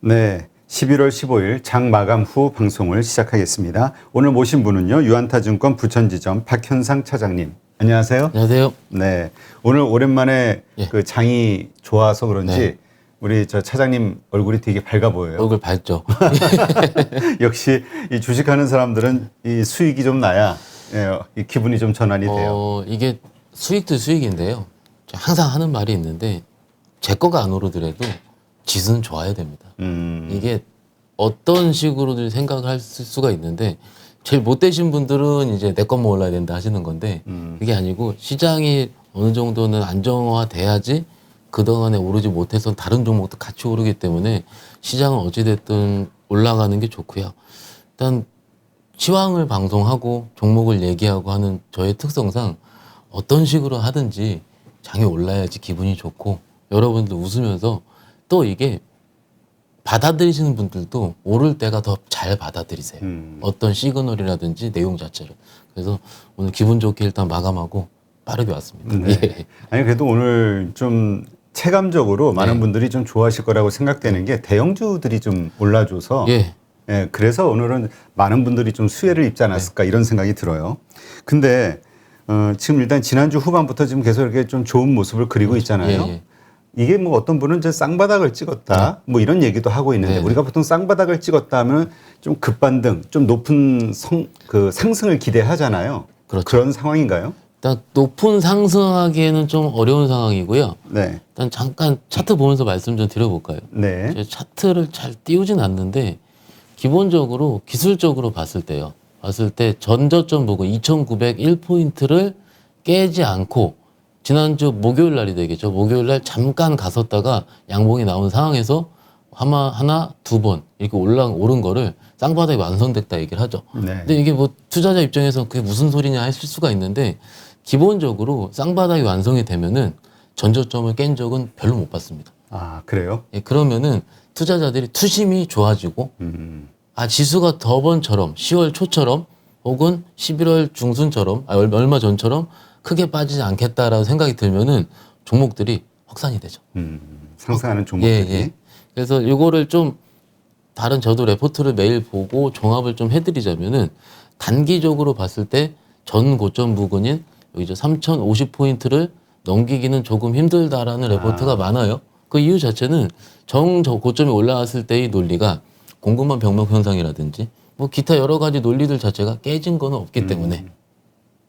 네, 11월 15일 장 마감 후 방송을 시작하겠습니다. 오늘 모신 분은요, 유안타증권 부천지점 박현상 차장님. 안녕하세요. 안녕하세요. 네, 오늘 오랜만에 예. 그 장이 좋아서 그런지 네. 우리 저 차장님 얼굴이 되게 밝아 보여요. 얼굴 밝죠? 역시 이 주식하는 사람들은 이 수익이 좀 나야 이 기분이 좀 전환이 돼요. 이게 수익도 수익인데요. 제가 항상 하는 말이 있는데 제 거가 안 오르더라도 지수는 좋아야 됩니다. 이게 어떤 식으로든 생각을 할 수가 있는데 제일 못 되신 분들은 이제 내 것만 올라야 된다 하시는 건데 그게 아니고 시장이 어느 정도는 안정화돼야지 그동안에 오르지 못해서 다른 종목도 같이 오르기 때문에 시장은 어찌됐든 올라가는 게 좋고요. 일단 시황을 방송하고 종목을 얘기하고 하는 저의 특성상 어떤 식으로 하든지 장이 올라야지 기분이 좋고 여러분들 웃으면서 또 이게 받아들이시는 분들도 오를 때가 더 잘 받아들이세요. 어떤 시그널이라든지 내용 자체를. 그래서 오늘 기분 좋게 일단 마감하고 빠르게 왔습니다. 네. 예. 아니 그래도 오늘 좀 체감적으로 많은 네. 분들이 좀 좋아하실 거라고 생각되는 게 대형주들이 좀 올라줘서 예. 예, 그래서 오늘은 많은 분들이 좀 수혜를 입지 않았을까 이런 생각이 들어요. 근데 지금 일단 지난주 후반부터 지금 계속 이렇게 좀 좋은 모습을 그리고 있잖아요. 예, 예. 이게 뭐 어떤 분은 이제 쌍바닥을 찍었다 뭐 이런 얘기도 하고 있는데 네, 네. 우리가 보통 쌍바닥을 찍었다 하면 좀 급반등, 좀 높은 그 상승을 기대하잖아요. 그렇죠. 그런 상황인가요? 일단 높은 상승하기에는 좀 어려운 상황이고요. 네. 일단 잠깐 차트 보면서 말씀 좀 드려볼까요? 네. 제가 차트를 잘 띄우진 않는데 기본적으로 기술적으로 봤을 때요. 봤을 때 전저점 부근 2901포인트를 깨지 않고 지난주 목요일 날이 되겠죠. 목요일 날 잠깐 갔었다가 양봉이 나온 상황에서 하나, 두 번 이렇게 오른 거를 쌍바닥이 완성됐다 얘기를 하죠. 네. 근데 이게 뭐 투자자 입장에서 그게 무슨 소리냐 하실 수가 있는데 기본적으로 쌍바닥이 완성이 되면은 전저점을 깬 적은 별로 못 봤습니다. 아, 그래요? 예, 그러면은 투자자들이 투심이 좋아지고 지수가 저번처럼 10월 초처럼 혹은 11월 중순처럼 얼마 전처럼 크게 빠지지 않겠다라는 생각이 들면은 종목들이 확산이 되죠. 상승하는 예, 종목들이. 예. 그래서 이거를 좀 다른 저도 레포트를 매일 보고 종합을 좀 해드리자면은 단기적으로 봤을 때 전 고점 부근인 여기 3,050포인트를 넘기기는 조금 힘들다라는 레포트가 많아요. 그 이유 자체는 저 고점이 올라왔을 때의 논리가 공급망 병목 현상이라든지 뭐 기타 여러 가지 논리들 자체가 깨진 거는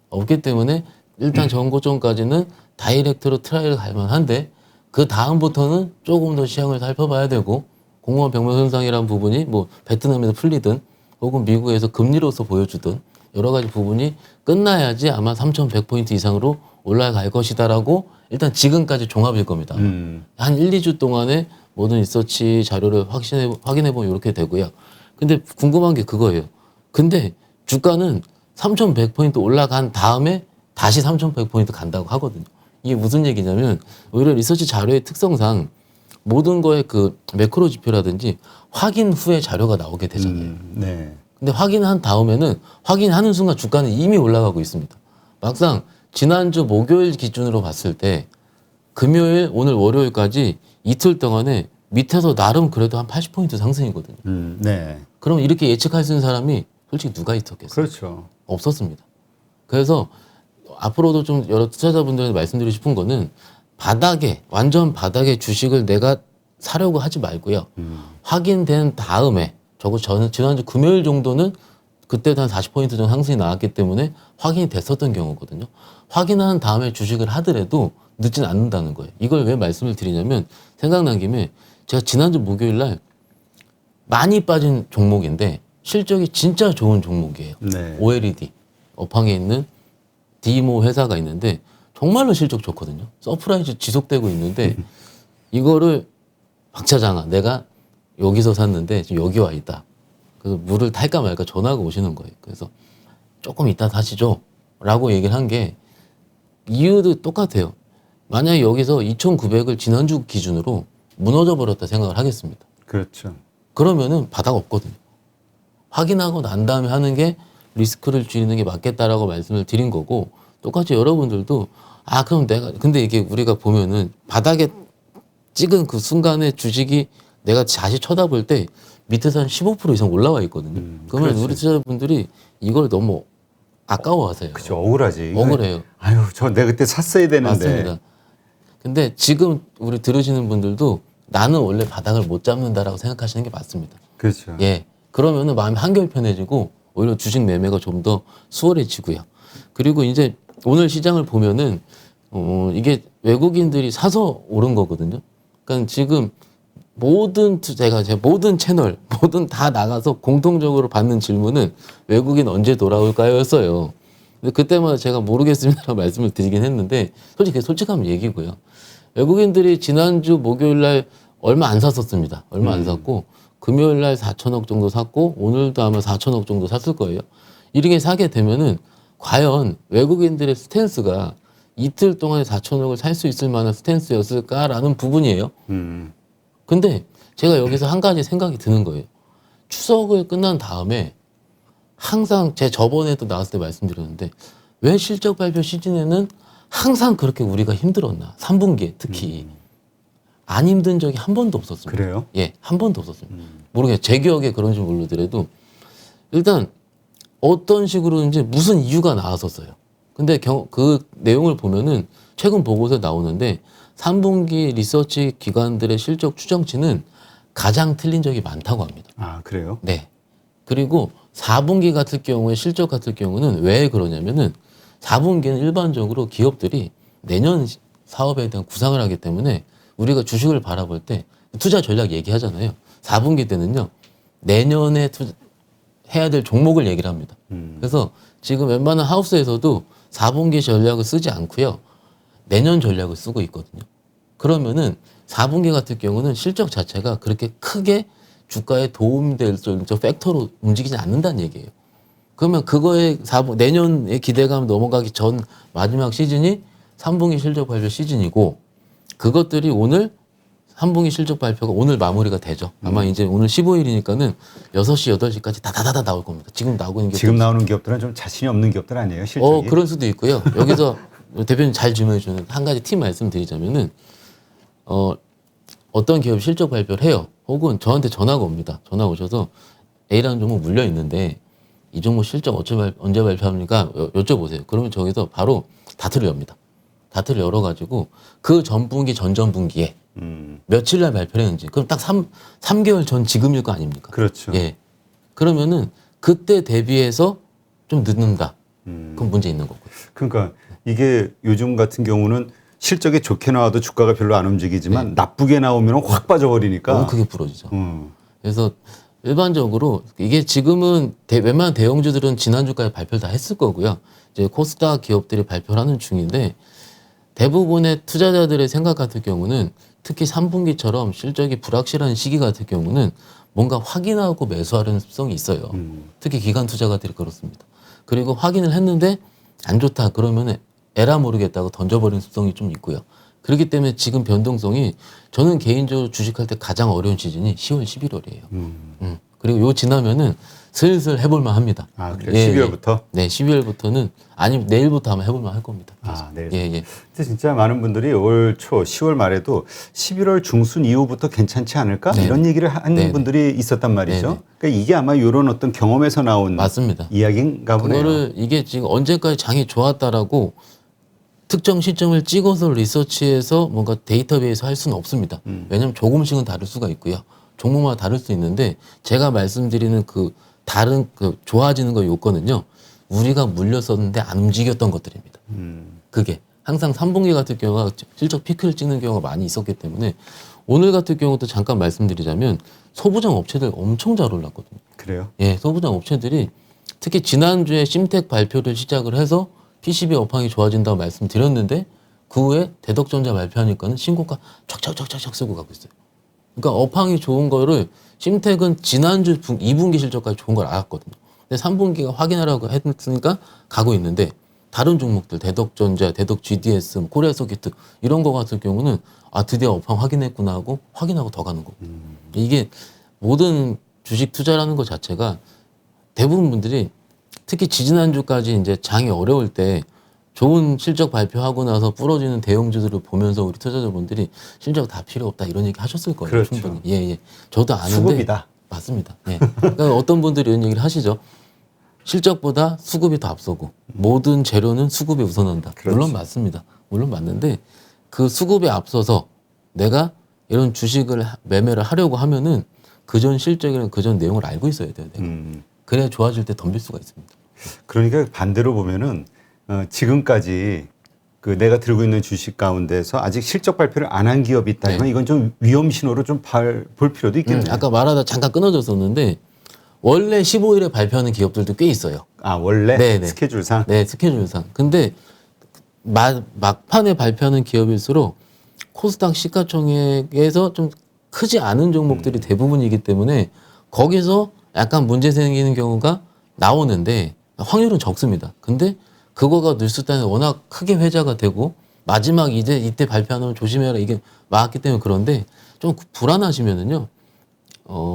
없기 때문에 일단 전고점까지는 다이렉트로 트라이를 갈 만한데 그 다음부터는 조금 더 시향을 살펴봐야 되고 공급망 병목 현상이라는 부분이 뭐 베트남에서 풀리든 혹은 미국에서 금리로서 보여주든 여러 가지 부분이 끝나야지 아마 3,100포인트 이상으로 올라갈 것이다라고 일단 지금까지 종합일 겁니다. 한 1, 2주 동안에 모든 리서치 자료를 확인해보면 이렇게 되고요. 근데 궁금한 게 그거예요. 근데 주가는 3,100포인트 올라간 다음에 다시 3,100포인트 간다고 하거든요. 이게 무슨 얘기냐면 오히려 리서치 자료의 특성상 모든 거에 그 매크로 지표라든지 확인 후에 자료가 나오게 되잖아요. 네. 근데 확인한 다음에는 확인하는 순간 주가는 이미 올라가고 있습니다. 막상 지난주 목요일 기준으로 봤을 때 금요일 오늘 월요일까지 이틀 동안에 밑에서 나름 그래도 한 80포인트 상승이거든요. 네. 그럼 이렇게 예측할 수 있는 사람이 솔직히 누가 있었겠어요? 그렇죠. 없었습니다. 그래서 앞으로도 좀 여러 투자자분들한테 말씀드리고 싶은 거는 완전 바닥에 주식을 내가 사려고 하지 말고요. 확인된 다음에 저는 지난주 금요일 정도는 그때도 한 40포인트 정도 상승이 나왔기 때문에 확인이 됐었던 경우거든요. 확인한 다음에 주식을 하더라도 늦진 않는다는 거예요. 이걸 왜 말씀을 드리냐면 생각난 김에 제가 지난주 목요일 날 많이 빠진 종목인데 실적이 진짜 좋은 종목이에요. 네. OLED 업황에 있는 디모 회사가 있는데 정말로 실적 좋거든요. 서프라이즈 지속되고 있는데 이거를 박 차장아 내가 여기서 샀는데 지금 여기 와 있다. 그래서 물을 탈까 말까 전화가 오시는 거예요. 그래서 조금 이따 사시죠 라고 얘기를 한 게 이유도 똑같아요. 만약에 여기서 2,900을 지난주 기준으로 무너져 버렸다 생각을 하겠습니다. 그렇죠. 그러면은 바닥 없거든요. 확인하고 난 다음에 하는 게 리스크를 줄이는 게 맞겠다라고 말씀을 드린 거고 똑같이 여러분들도 그럼 근데 이게 우리가 보면은 바닥에 찍은 그 순간에 주식이 내가 다시 쳐다볼 때 밑에서 한 15% 이상 올라와 있거든요. 그러면 그렇지. 우리 투자자분들이 이걸 너무 아까워하세요. 그죠. 억울하지. 이거, 억울해요. 아유, 저 내가 그때 샀어야 되는데. 맞습니다. 근데 지금 우리 들으시는 분들도 나는 원래 바닥을 못 잡는다라고 생각하시는 게 맞습니다. 그렇죠. 예. 그러면은 마음이 한결 편해지고 오히려 주식 매매가 좀 더 수월해지고요. 그리고 이제 오늘 시장을 보면은 이게 외국인들이 사서 오른 거거든요. 그러니까 지금 제가 모든 채널 모든 다 나가서 공통적으로 받는 질문은 외국인 언제 돌아올까요?였어요. 근데 그때마다 제가 모르겠습니다라고 말씀을 드리긴 했는데 솔직히 솔직하면 얘기고요. 외국인들이 지난주 목요일 날 얼마 안 샀었습니다. 얼마 안 샀고 금요일 날 4천억 정도 샀고 오늘도 아마 4천억 정도 샀을 거예요. 이렇게 사게 되면은 과연 외국인들의 스탠스가 이틀 동안에 4천억을 살 수 있을 만한 스탠스였을까라는 부분이에요. 근데 제가 여기서 한 가지 생각이 드는 거예요. 추석을 끝난 다음에 항상 저번에도 나왔을 때 말씀드렸는데 왜 실적 발표 시즌에는 항상 그렇게 우리가 힘들었나? 3분기에 특히 안 힘든 적이 한 번도 없었습니다. 그래요? 예, 한 번도 없었습니다. 모르겠어요. 제 기억에 그런지 모르더라도 일단 어떤 식으로든지 무슨 이유가 나왔었어요. 근데 그 내용을 보면은 최근 보고서에 나오는데 3분기 리서치 기관들의 실적 추정치는 가장 틀린 적이 많다고 합니다. 아, 그래요? 네. 그리고 4분기 같은 경우에 실적 같은 경우는 왜 그러냐면은 4분기는 일반적으로 기업들이 내년 사업에 대한 구상을 하기 때문에 우리가 주식을 바라볼 때 투자 전략 얘기하잖아요. 4분기 때는요. 내년에 해야 될 종목을 얘기를 합니다. 그래서 지금 웬만한 하우스에서도 4분기 전략을 쓰지 않고요. 내년 전략을 쓰고 있거든요. 그러면은 4분기 같은 경우는 실적 자체가 그렇게 크게 주가에 도움될 정도 팩터로 움직이지 않는다는 얘기예요. 그러면 그거에 내년의 기대감 넘어가기 전 마지막 시즌이 3분기 실적 발표 시즌이고 그것들이 오늘 3분기 실적 발표가 오늘 마무리가 되죠. 아마 이제 오늘 15일이니까는 6시, 8시까지 다다다다 나올 겁니다. 지금 나오고 있는 게 지금 나오는 기업들은 좀 자신이 없는 기업들 아니에요? 실적이? 그럴 수도 있고요. 여기서 대표님 잘 질문해 주는 한 가지 팁 말씀드리자면은 어떤 기업 실적 발표를 해요. 혹은 저한테 전화가 옵니다. 전화 오셔서 A라는 종목 물려 있는데 이 종목 실적 언제 발표합니까? 여쭤보세요. 그러면 저기서 바로 다트를 엽니다. 다트를 열어가지고 그 전분기 전전분기에 며칠 날 발표를 했는지 그럼 딱 3개월 전 지금일 거 아닙니까? 그렇죠. 예. 그러면은 그때 대비해서 좀 늦는다. 그건 문제 있는 거고요. 그러니까 이게 요즘 같은 경우는 실적이 좋게 나와도 주가가 별로 안 움직이지만 나쁘게 나오면 확 빠져버리니까. 너무 크게 부러지죠. 그래서 일반적으로 이게 지금은 웬만한 대형주들은 지난주까지 발표를 다 했을 거고요. 이제 코스닥 기업들이 발표를 하는 중인데 대부분의 투자자들의 생각 같은 경우는 특히 3분기처럼 실적이 불확실한 시기 같은 경우는 뭔가 확인하고 매수하려는 습성이 있어요. 특히 기관 투자가들이 그렇습니다. 그리고 확인을 했는데 안 좋다 그러면 에라 모르겠다고 던져버리는 습성이 좀 있고요. 그렇기 때문에 지금 변동성이 저는 개인적으로 주식할 때 가장 어려운 시즌이 10월, 11월이에요. 그리고 요 지나면은 슬슬 해볼만 합니다. 아, 그래요? 12월부터? 네, 12월부터는 아니면 내일부터 아마 해볼만 할 겁니다. 아, 네. 예. 근데 진짜 많은 분들이 올 초 10월 말에도 11월 중순 이후부터 괜찮지 않을까? 네네. 이런 얘기를 하는 네네. 분들이 있었단 말이죠. 네네. 그러니까 이게 아마 이런 어떤 경험에서 나온 맞습니다. 이야기인가 보네요. 그거를 이게 지금 언제까지 장이 좋았다라고 특정 시점을 찍어서 리서치해서 뭔가 데이터베이스 할 수는 없습니다. 왜냐하면 조금씩은 다를 수가 있고요. 종목마다 다를 수 있는데 제가 말씀드리는 그 다른 그 좋아지는 거 요건은요. 우리가 물렸었는데 안 움직였던 것들입니다. 그게 항상 3분기 같은 경우가 실적 피크를 찍는 경우가 많이 있었기 때문에 오늘 같은 경우도 잠깐 말씀드리자면 소부장 업체들 엄청 잘 올랐거든요. 그래요? 예, 소부장 업체들이 특히 지난주에 심텍 발표를 시작을 해서 PCB 업황이 좋아진다고 말씀드렸는데 그 후에 대덕전자 발표하니까는 신고가 촥촥촥촥 쓰고 가고 있어요. 그러니까 업황이 좋은 거를 심텍은 지난주 2분기 실적까지 좋은 걸 알았거든요. 근데 3분기가 확인하라고 했으니까 가고 있는데 다른 종목들 대덕전자, 대덕 GDS, 코리아서키트 이런 거 같은 경우는 아 드디어 업황 확인했구나 하고 확인하고 더 가는 거고 이게 모든 주식 투자라는 것 자체가 대부분 분들이 특히 지지난주까지 이제 장이 어려울 때 좋은 실적 발표하고 나서 부러지는 대형주들을 보면서 우리 투자자분들이 실적 다 필요 없다 이런 얘기 하셨을 거예요. 그렇죠. 충분히. 예, 예. 저도 아는데. 수급이다. 맞습니다. 예. 그러니까 어떤 분들이 이런 얘기를 하시죠. 실적보다 수급이 더 앞서고 모든 재료는 수급에 우선한다. 그렇죠. 물론 맞습니다. 물론 맞는데 그 수급에 앞서서 내가 이런 주식을 매매를 하려고 하면은 그전 실적이나 그전 내용을 알고 있어야 돼요. 내가. 그래야 좋아질 때 덤빌 수가 있습니다. 그러니까 반대로 보면은 지금까지 그 내가 들고 있는 주식 가운데서 아직 실적 발표를 안 한 기업이 있다면 네. 이건 좀 위험 신호로 좀 볼 필요도 있겠네요. 아까 말하다 잠깐 끊어졌었는데 원래 15일에 발표하는 기업들도 꽤 있어요. 아 원래 네네. 스케줄상. 네, 스케줄상. 근데 막판에 발표하는 기업일수록 코스닥 시가총액에서 좀 크지 않은 종목들이 대부분이기 때문에 거기서 약간 문제 생기는 경우가 나오는데 확률은 적습니다. 근데 그거가 뉴스단에 워낙 크게 회자가 되고 마지막 이때 발표하는 걸 조심해라 이게 막았기 때문에 그런데 좀 불안하시면은요.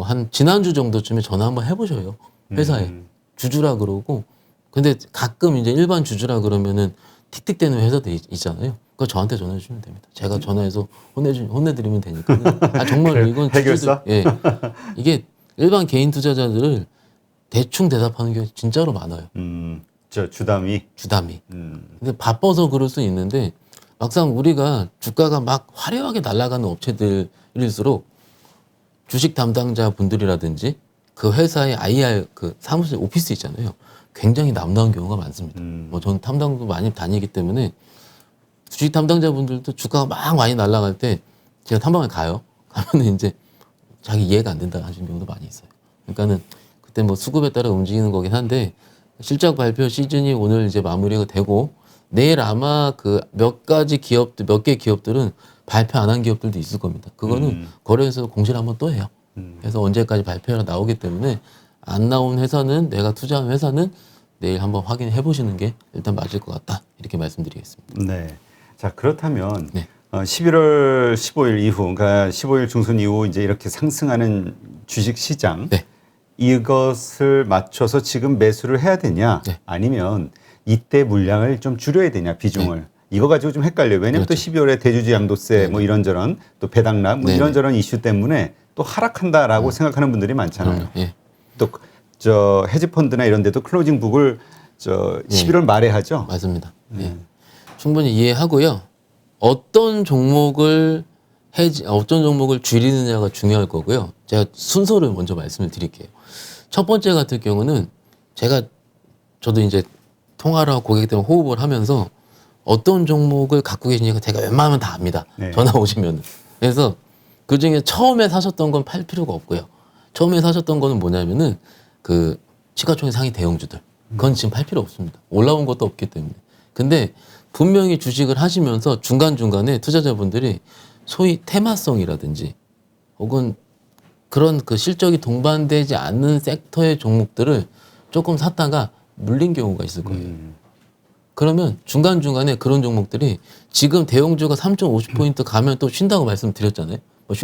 한 지난주 정도쯤에 전화 한번 해보셔요. 회사에. 주주라 그러고. 근데 가끔 이제 일반 주주라 그러면은 틱틱대는 회사도 있잖아요. 그거 저한테 전화해 주시면 됩니다. 제가 전화해서 혼내드리면 되니까. 아, 정말 이건 해결사? 예. 이게 일반 개인 투자자들을 대충 대답하는 게 진짜로 많아요. 저 주담이. 주담이. 근데 바빠서 그럴 수 있는데 막상 우리가 주가가 막 화려하게 날아가는 업체들일수록 주식 담당자 분들이라든지 그 회사의 IR 그 사무실 오피스 있잖아요. 굉장히 남다운 경우가 많습니다. 뭐 저는 탐방도 많이 다니기 때문에 주식 담당자 분들도 주가가 막 많이 날아갈 때 제가 탐방을 가요. 가면은 이제 자기 이해가 안 된다 하시는 경우도 많이 있어요. 그러니까는 그때 뭐 수급에 따라 움직이는 거긴 한데 실적 발표 시즌이 오늘 이제 마무리가 되고 내일 아마 그 몇 개 기업들은 발표 안 한 기업들도 있을 겁니다. 그거는 거래소에서 공시를 한번 또 해요. 그래서 언제까지 발표가 나오기 때문에 안 나온 회사는 내가 투자한 회사는 내일 한번 확인해 보시는 게 일단 맞을 것 같다. 이렇게 말씀드리겠습니다. 네. 자 그렇다면 네. 11월 15일 이후, 그러니까 15일 중순 이후 이제 이렇게 상승하는 주식 시장 네. 이것을 맞춰서 지금 매수를 해야 되냐, 네. 아니면 이때 물량을 좀 줄여야 되냐 비중을. 이거 가지고 좀 헷갈려요. 왜냐하면 또 12월에 대주주 양도세 뭐 이런저런 또 배당납 뭐 네네. 이런저런 이슈 때문에 또 하락한다라고 생각하는 분들이 많잖아요. 예. 또 저 헤지펀드나 이런 데도 클로징 북을 11월 말에 하죠. 맞습니다. 예. 충분히 이해하고요. 어떤 종목을 줄이느냐가 중요할 거고요. 제가 순서를 먼저 말씀을 드릴게요. 첫 번째 같은 경우는 저도 이제 통화를 하고 고객 때문에 호흡을 하면서 어떤 종목을 갖고 계시니까 제가 웬만하면 다 압니다. 네. 전화 오시면. 그래서 그 중에 처음에 사셨던 건 팔 필요가 없고요. 처음에 사셨던 거는 뭐냐면은 그 시가총액 상위 대형주들. 그건 지금 팔 필요 없습니다. 올라온 것도 없기 때문에. 근데 분명히 주식을 하시면서 중간중간에 투자자분들이 소위 테마성이라든지 혹은 그런 그 실적이 동반되지 않는 섹터의 종목들을 조금 샀다가 물린 경우가 있을 거예요. 그러면 중간중간에 그런 종목들이 지금 대형주가 3.50포인트 가면 또 쉰다고 말씀드렸잖아요.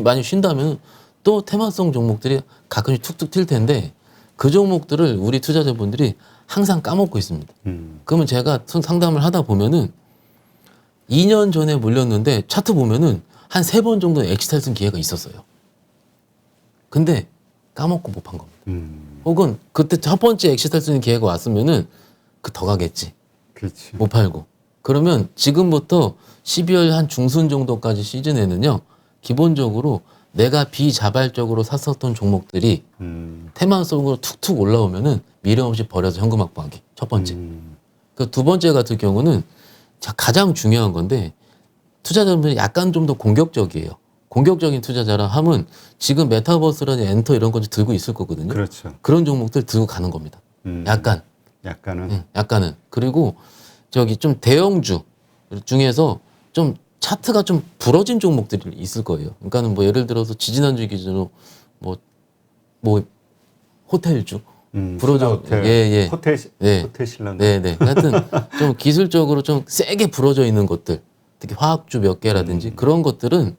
많이 쉰다면 또 테마성 종목들이 가끔씩 툭툭 튈 텐데 그 종목들을 우리 투자자분들이 항상 까먹고 있습니다. 그러면 제가 상담을 하다 보면은 2년 전에 물렸는데 차트 보면은 한 3번 정도 엑시탈 쓴 기회가 있었어요. 근데 까먹고 못 판 겁니다. 혹은 그때 첫 번째 엑시탈 쓰는 기회가 왔으면은 그 더 가겠지. 그렇지. 못 팔고. 그러면 지금부터 12월 한 중순 정도까지 시즌에는요. 기본적으로 내가 비자발적으로 샀었던 종목들이 테마성으로 툭툭 올라오면은 미련 없이 버려서 현금 확보하기. 첫 번째. 그 두 번째 같은 경우는 가장 중요한 건데 투자자분들이 약간 좀 더 공격적이에요. 공격적인 투자자라 함은 지금 메타버스라는 엔터 이런 거 들고 있을 거거든요. 그렇죠. 그런 종목들 들고 가는 겁니다. 약간은. 약간은. 그리고 좀 대형주 중에서 좀 차트가 좀 부러진 종목들이 있을 거예요. 그러니까는 뭐 예를 들어서 지지난주 기준으로 뭐 호텔주 부러져. 호텔, 호텔 신랑. 네네. 하여튼 좀 기술적으로 좀 세게 부러져 있는 것들, 특히 화학주 몇 개라든지 그런 것들은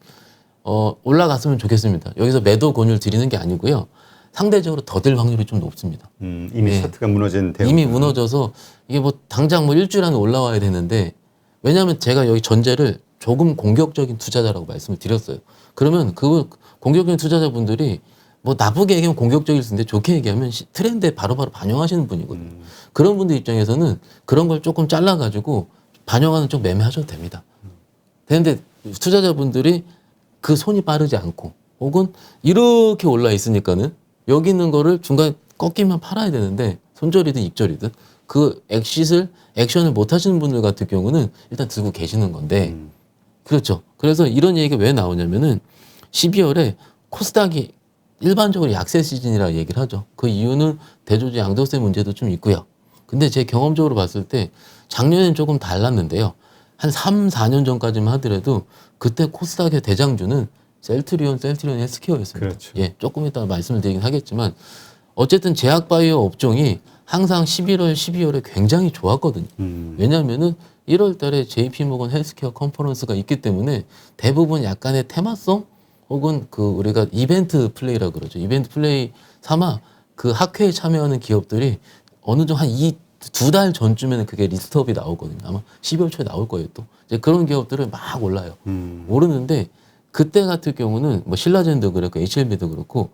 올라갔으면 좋겠습니다. 여기서 매도 권유를 드리는 게 아니고요. 상대적으로 더딜 확률이 좀 높습니다. 이미 예. 차트가 무너진 대우. 이미 무너져서 이게 뭐 당장 뭐 일주일 안에 올라와야 되는데 왜냐하면 제가 여기 전제를 조금 공격적인 투자자라고 말씀을 드렸어요. 그러면 그 공격적인 투자자분들이 뭐 나쁘게 얘기하면 공격적일 수 있는데 좋게 얘기하면 트렌드에 바로바로 반영하시는 분이거든요. 그런 분들 입장에서는 그런 걸 조금 잘라가지고 반영하는 쪽 매매하셔도 됩니다. 그런데 투자자분들이 그 손이 빠르지 않고 혹은 이렇게 올라 있으니까는 여기 있는 거를 중간에 꺾이면 팔아야 되는데 손절이든 입절이든 그 액션을 못 하시는 분들 같은 경우는 일단 들고 계시는 건데 그렇죠. 그래서 이런 얘기가 왜 나오냐면은 12월에 코스닥이 일반적으로 약세 시즌이라 얘기를 하죠. 그 이유는 대조주 양도세 문제도 좀 있고요. 근데 제 경험적으로 봤을 때 작년엔 조금 달랐는데요. 한 3, 4년 전까지만 하더라도 그때 코스닥의 대장주는 셀트리온 헬스케어였습니다. 그렇죠. 예, 조금 이따 말씀을 드리긴 하겠지만 어쨌든 제약바이오 업종이 항상 11월, 12월에 굉장히 좋았거든요. 왜냐하면은 1월 달에 JP모건 헬스케어 컨퍼런스가 있기 때문에 대부분 약간의 테마성 혹은 그 우리가 이벤트 플레이라고 그러죠. 이벤트 플레이 삼아 그 학회에 참여하는 기업들이 어느 정도 한 2달 전쯤에는 그게 리스트업이 나오거든요. 아마 12월 초에 나올 거예요 또. 이제 그런 기업들은 막 올라요. 오르는데 그때 같은 경우는 뭐 신라젠도 그렇고 HLB도 그렇고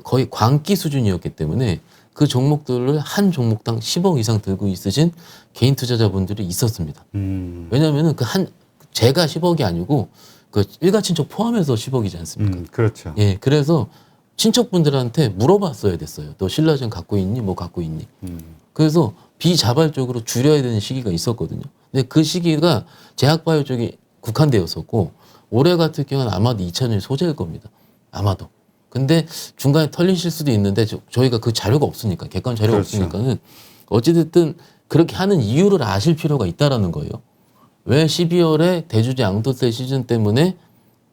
거의 광기 수준이었기 때문에 그 종목들을 한 종목당 10억 이상 들고 있으신 개인 투자자분들이 있었습니다. 왜냐하면은 제가 10억이 아니고 그 일가 친척 포함해서 10억이지 않습니까? 그렇죠. 예, 그래서 친척분들한테 물어봤어야 됐어요. 너 신라젠 갖고 있니? 뭐 갖고 있니? 그래서 비자발적으로 줄여야 되는 시기가 있었거든요. 근데 그 시기가 제약바이오 쪽이 국한되었었고 올해 같은 경우는 아마도 2차전이 소재일 겁니다. 아마도. 근데 중간에 털리실 수도 있는데 저희가 그 자료가 없으니까 객관 자료가 그렇죠. 없으니까는 어찌됐든 그렇게 하는 이유를 아실 필요가 있다라는 거예요. 왜 12월에 대주주 양도세 시즌 때문에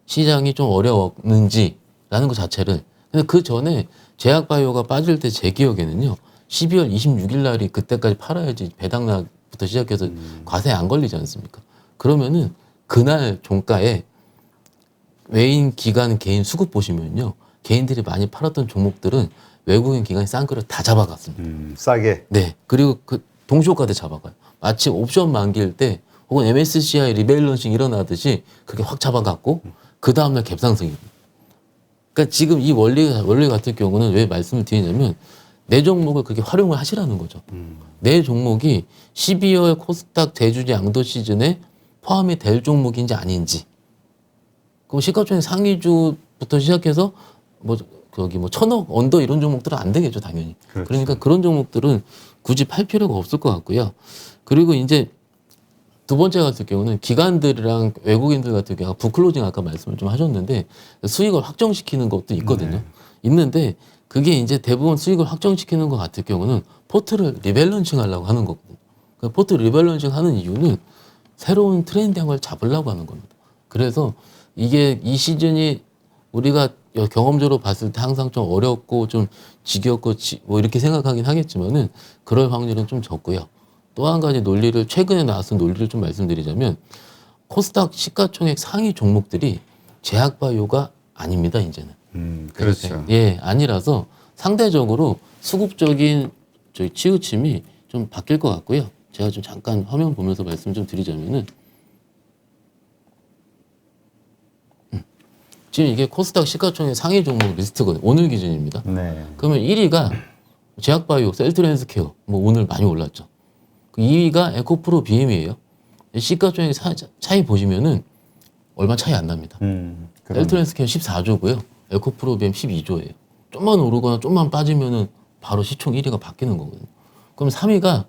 시장이 좀 어려웠는지라는 것 자체를. 근데 그 전에 제약바이오가 빠질 때 제 기억에는요. 12월 26일 날이 그때까지 팔아야지 배당락부터 시작해서 과세에 안 걸리지 않습니까? 그러면은 그날 종가에 외인 기관 개인 수급 보시면요. 개인들이 많이 팔았던 종목들은 외국인 기관이 싼 거를 다 잡아갔습니다. 싸게. 네. 그리고 그 동시효과 때 잡아가요. 마치 옵션 만기일 때 혹은 MSCI 리밸런싱 일어나듯이 그게 확 잡아갔고 그 다음날 갭상승입니다. 그러니까 지금 이 원리 같은 경우는 왜 말씀을 드리냐면 내 종목을 그렇게 활용을 하시라는 거죠. 내 종목이 12월 코스닥 대주주 양도 시즌에 포함이 될 종목인지 아닌지. 그럼 시가총액 상위주부터 시작해서 뭐 1,000억 언더 이런 종목들은 안 되겠죠, 당연히. 그렇죠. 그러니까 그런 종목들은 굳이 팔 필요가 없을 것 같고요. 그리고 이제 두 번째 같은 경우는 기관들이랑 외국인들 같은 경우 부클로징 아까 말씀을 좀 하셨는데 수익을 확정시키는 것도 있거든요. 있는데 그게 이제 대부분 수익을 확정시키는 것 같은 경우는 포트를 리밸런싱 하려고 하는 거거든요. 그 포트 리밸런싱 하는 이유는 새로운 트렌디한 걸 잡으려고 하는 겁니다. 그래서 이게 이 시즌이 우리가 경험적으로 봤을 때 항상 좀 어렵고 좀 지겹고 뭐 이렇게 생각하긴 하겠지만은 그럴 확률은 좀 적고요. 또 한 가지 논리를 최근에 나왔던 논리를 좀 말씀드리자면 코스닥 시가총액 상위 종목들이 제약바이오가 아닙니다. 이제는. 그렇죠. 예, 아니라서 상대적으로 수급적인 저희 치우침이 좀 바뀔 것 같고요. 제가 좀 잠깐 화면 보면서 말씀 좀 드리자면은 지금 이게 코스닥 시가총액 상위 종목 리스트거든요. 오늘 기준입니다. 네. 그러면 1위가 제약바이오, 셀트리온헬스케어 뭐 오늘 많이 올랐죠. 그 2위가 에코프로 BM이에요. 시가총액 차이 보시면은 얼마 차이 안 납니다. 셀트리온헬스케어 14조고요. 에코프로 BM 12조예요. 좀만 오르거나 좀만 빠지면은 바로 시총 1위가 바뀌는 거거든요. 그럼 3위가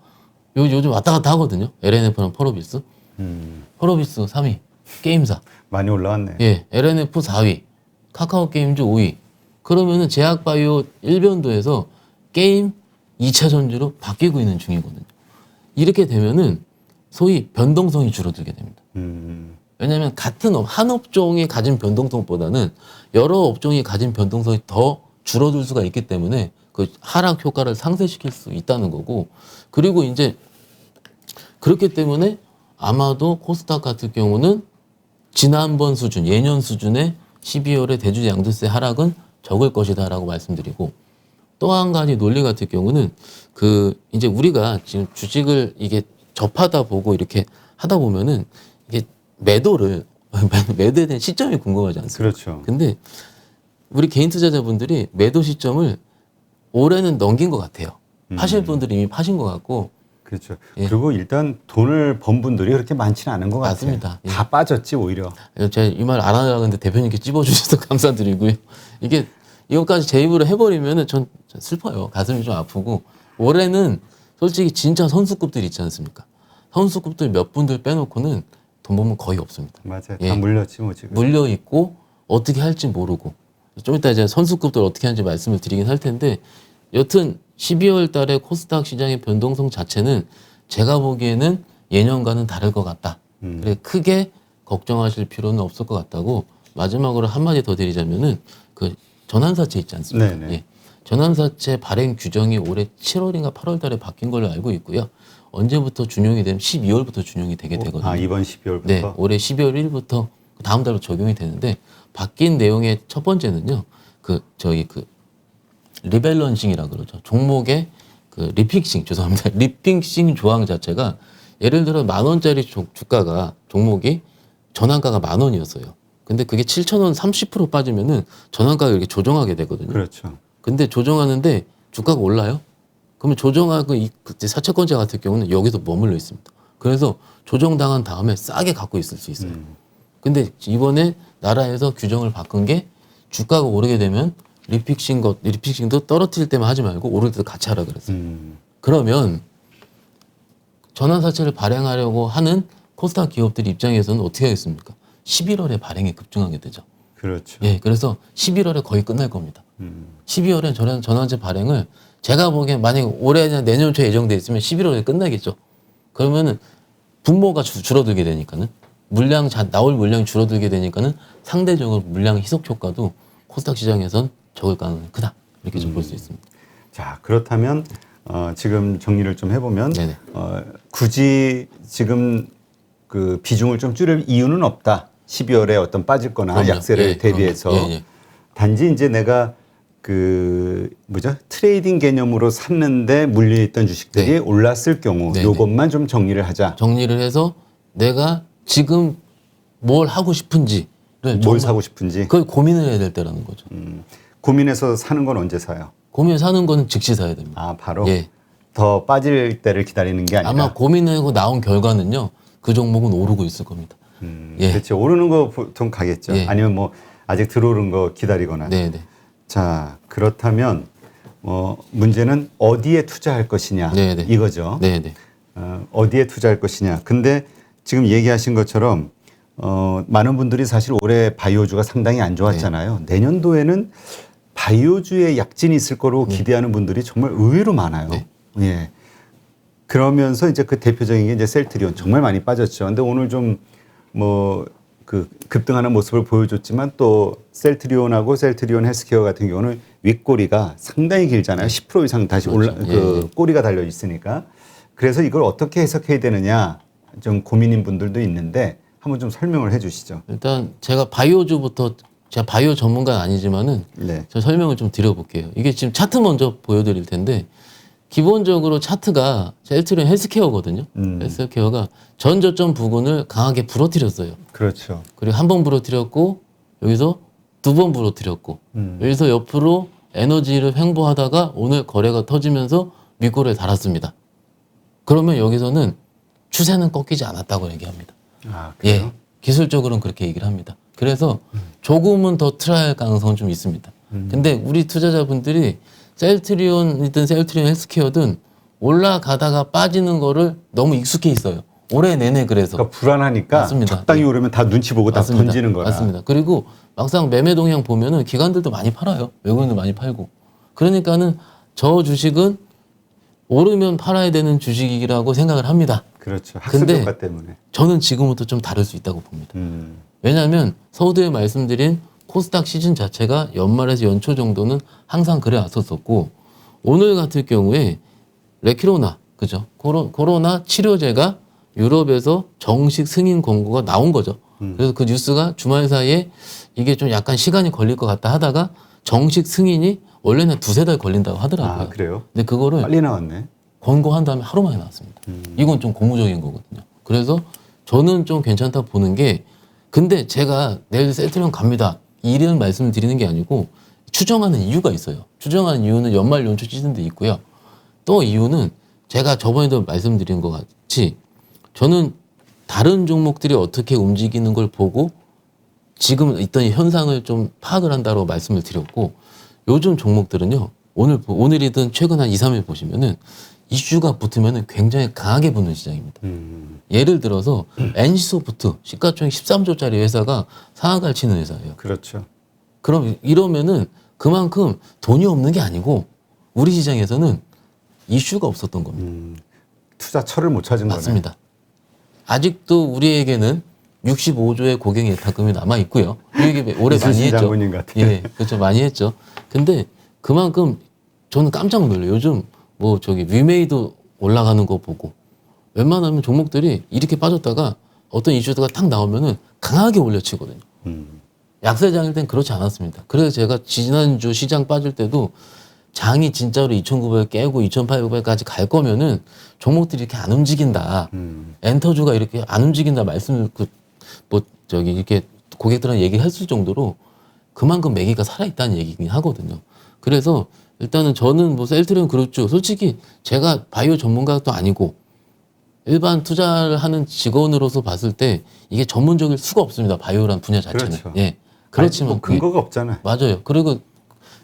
요즘 왔다 갔다 하거든요. LNF랑 펄어비스. 펄어비스 3위. 게임사. 많이 올라왔네. 예, LNF 4위, 카카오 게임즈 5위. 그러면은 제약바이오 1변도에서 게임 2차 전지로 바뀌고 있는 중이거든요. 이렇게 되면은 소위 변동성이 줄어들게 됩니다. 왜냐하면 같은 한 업종이 가진 변동성보다는 여러 업종이 가진 변동성이 더 줄어들 수가 있기 때문에 그 하락 효과를 상쇄시킬 수 있다는 거고, 그리고 이제 그렇기 때문에 아마도 코스닥 같은 경우는 지난번 수준, 예년 수준의 12월의 대주주 양도세 하락은 적을 것이다라고 말씀드리고 또 한 가지 논리 같은 경우는 이제 우리가 지금 주식을 이게 접하다 보고 이렇게 하다 보면은 이게 매도에 대한 시점이 궁금하지 않습니까? 그렇죠. 근데 우리 개인 투자자분들이 매도 시점을 올해는 넘긴 것 같아요. 파실 분들이 이미 파신 것 같고. 그렇죠. 예. 그리고 일단 돈을 번 분들이 그렇게 많지는 않은 것 같아요. 맞습니다. 예. 다 빠졌지 오히려. 제가 이 말 안 하려고 했는데 대표님께 찝어주셔서 감사드리고요. 이게 이것까지 제 입으로 해버리면은 전 슬퍼요. 가슴이 좀 아프고. 올해는 솔직히 진짜 선수급들 있지 않습니까? 선수급들 몇 분들 빼놓고는 돈 보면 거의 없습니다. 맞아요. 예. 다 물렸지 뭐 지금. 물려 있고 어떻게 할지 모르고 좀 이따 이제 선수급들 어떻게 하는지 말씀을 드리긴 할 텐데 여튼 12월 달에 코스닥 시장의 변동성 자체는 제가 보기에는 예년과는 다를 것 같다. 그래 크게 걱정하실 필요는 없을 것 같다고 마지막으로 한마디 더 드리자면은 그 전환사채 있지 않습니까? 네네. 예. 전환사채 발행 규정이 올해 7월인가 8월 달에 바뀐 걸로 알고 있고요. 언제부터 준용이 되면 12월부터 준용이 되게 되거든요. 아 이번 12월부터. 네, 올해 12월 1일부터 다음 달로 적용이 되는데 바뀐 내용의 첫 번째는요. 저희 리밸런싱이라 그러죠. 종목의 리픽싱 죄송합니다. 리픽싱 조항 자체가 예를 들어 10,000원짜리 주가가 종목이 전환가가 10,000원이었어요. 근데 그게 7,000원 30% 빠지면은 전환가가 이렇게 조정하게 되거든요. 그렇죠. 근데 조정하는데 주가가 올라요? 그러면 조정하고 그때 사채권자 같은 경우는 여기서 머물러 있습니다. 그래서 조정당한 다음에 싸게 갖고 있을 수 있어요. 근데 이번에 나라에서 규정을 바꾼 게 주가가 오르게 되면 리픽싱도 떨어뜨릴 때만 하지 말고 오를 때도 같이 하라 그랬어요. 그러면 전환사채를 발행하려고 하는 코스닥 기업들 입장에서는 어떻게 하겠습니까? 11월에 발행이 급증하게 되죠. 그렇죠. 예, 그래서 11월에 거의 끝날 겁니다. 12월에 전환제 발행을 제가 보기엔 만약에 올해나 내년 초에 예정돼 있으면 11월에 끝나겠죠. 그러면은 분모가 줄어들게 되니까는 나올 물량이 줄어들게 되니까는 상대적으로 물량 희석 효과도 코스닥 시장에선 적을 가능성이 크다. 이렇게 좀 볼 수 있습니다. 자 그렇다면 지금 정리를 좀 해보면 네네. 굳이 지금 그 비중을 좀 줄일 이유는 없다. 12월에 어떤 빠질거나 그럼요. 약세를 예, 대비해서 그럼요. 예. 단지 이제 내가 트레이딩 개념으로 샀는데 물려있던 주식들이 네. 올랐을 경우 네, 요것만 좀 정리를 하자. 정리를 해서 내가 지금 뭘 하고 싶은지를 뭘 정말 사고 싶은지 그걸 고민을 해야 될 때라는 거죠. 고민해서 사는 건 언제 사요? 고민 사는 거는 즉시 사야 됩니다. 아 바로 예. 더 빠질 때를 기다리는 게 아니라. 아마 고민하고 나온 결과는요. 그 종목은 오르고 있을 겁니다. 예. 그렇죠. 오르는 거 보통 가겠죠. 예. 아니면 뭐 아직 들어오는 거 기다리거나. 네네. 자 그렇다면 문제는 어디에 투자할 것이냐 네네. 이거죠. 네네. 어디에 투자할 것이냐. 근데 지금 얘기하신 것처럼 많은 분들이 사실 올해 바이오주가 상당히 안 좋았잖아요. 내년도에는 바이오주에 약진이 있을 거로 기대하는 분들이 정말 의외로 많아요. 네. 예. 그러면서 이제 그 대표적인 게 이제 셀트리온 정말 많이 빠졌죠. 근데 오늘 좀 급등하는 모습을 보여줬지만 또 셀트리온하고 셀트리온 헬스케어 같은 경우는 윗꼬리가 상당히 길잖아요. 10% 이상 다시 그렇죠. 꼬리가 달려 있으니까. 그래서 이걸 어떻게 해석해야 되느냐 좀 고민인 분들도 있는데 한번 좀 설명을 해 주시죠. 일단 제가 바이오 전문가는 아니지만은 네. 저 설명을 좀 드려볼게요. 이게 지금 차트 먼저 보여드릴 텐데 기본적으로 차트가 셀트리온 헬스케어거든요. 헬스케어가 전 저점 부근을 강하게 부러뜨렸어요. 그렇죠. 그리고 한 번 부러뜨렸고 여기서 두 번 부러뜨렸고 여기서 옆으로 에너지를 횡보하다가 오늘 거래가 터지면서 윗골을 달았습니다. 그러면 여기서는 추세는 꺾이지 않았다고 얘기합니다. 아, 그래요? 예, 기술적으로는 그렇게 얘기를 합니다. 그래서 조금은 더 트라이할 가능성은 좀 있습니다. 근데 우리 투자자분들이 셀트리온이든 셀트리온 헬스케어든 올라가다가 빠지는 거를 너무 익숙해 있어요. 올해 내내 그래서. 그러니까 불안하니까 맞습니다. 적당히 예. 오르면 다 눈치 보고 다 맞습니다. 던지는 거야. 맞습니다. 그리고 막상 매매 동향 보면은 기관들도 많이 팔아요. 외국인도 많이 팔고. 그러니까는 저 주식은 오르면 팔아야 되는 주식이라고 생각을 합니다. 그렇죠. 학습 근데 효과 때문에. 저는 지금부터 좀 다를 수 있다고 봅니다. 왜냐하면 서두에 말씀드린 코스닥 시즌 자체가 연말에서 연초 정도는 항상 그래 왔었었고 오늘 같은 경우에 레키로나 그죠? 코로나 치료제가 유럽에서 정식 승인 권고가 나온 거죠. 그래서 그 뉴스가 주말 사이에 이게 좀 약간 시간이 걸릴 것 같다 하다가 정식 승인이 원래는 2-3달 걸린다고 하더라고요. 아, 그래요? 근데 그거를 빨리 나왔네. 권고한 다음에 하루 만에 나왔습니다. 이건 좀 고무적인 거거든요. 그래서 저는 좀 괜찮다 보는 게, 근데 제가 내일 셀트리온 갑니다 이런 말씀을 드리는 게 아니고 추정하는 이유가 있어요. 추정하는 이유는 연말 연초 시즌도 있고요. 또 이유는 제가 저번에도 말씀드린 것 같이 저는 다른 종목들이 어떻게 움직이는 걸 보고 지금 있던 이 현상을 좀 파악을 한다고 말씀을 드렸고, 요즘 종목들은요, 오늘이든 최근 한 2-3일 보시면은 이슈가 붙으면은 굉장히 강하게 붙는 시장입니다. 예를 들어서 NC소프트 시가총액 13조짜리 회사가 상한가를 치는 회사예요. 그렇죠. 그럼 이러면은 그만큼 돈이 없는 게 아니고 우리 시장에서는 이슈가 없었던 겁니다. 투자처를 못 찾은 맞습니다. 아직도 우리에게는 65조의 고객 예탁금이 남아 있고요. 이게 올해 많이 이순신 했죠. 장군님 같은. 예, 그렇죠. 많이 했죠. 근데 그만큼 저는 깜짝 놀라요. 요즘 뭐 저기 위메이도 올라가는 거 보고 웬만하면 종목들이 이렇게 빠졌다가 어떤 이슈가 탁 나오면은 강하게 올려치거든요. 약세장일 땐 그렇지 않았습니다. 그래서 제가 지난주 시장 빠질 때도 장이 진짜로 2,900 깨고 2,800까지 갈 거면은 종목들이 이렇게 안 움직인다. 엔터주가 이렇게 안 움직인다 말씀을 이렇게 고객들한테 얘기했을 정도로 그만큼 매기가 살아있다는 얘기긴 하거든요. 그래서 일단은 저는 뭐 셀트리온 그렇죠. 솔직히 제가 바이오 전문가도 아니고 일반 투자를 하는 직원으로서 봤을 때 이게 전문적일 수가 없습니다. 바이오란 분야 자체는. 그렇죠. 예. 그렇지만 뭐 근거가 없잖아요. 맞아요. 그리고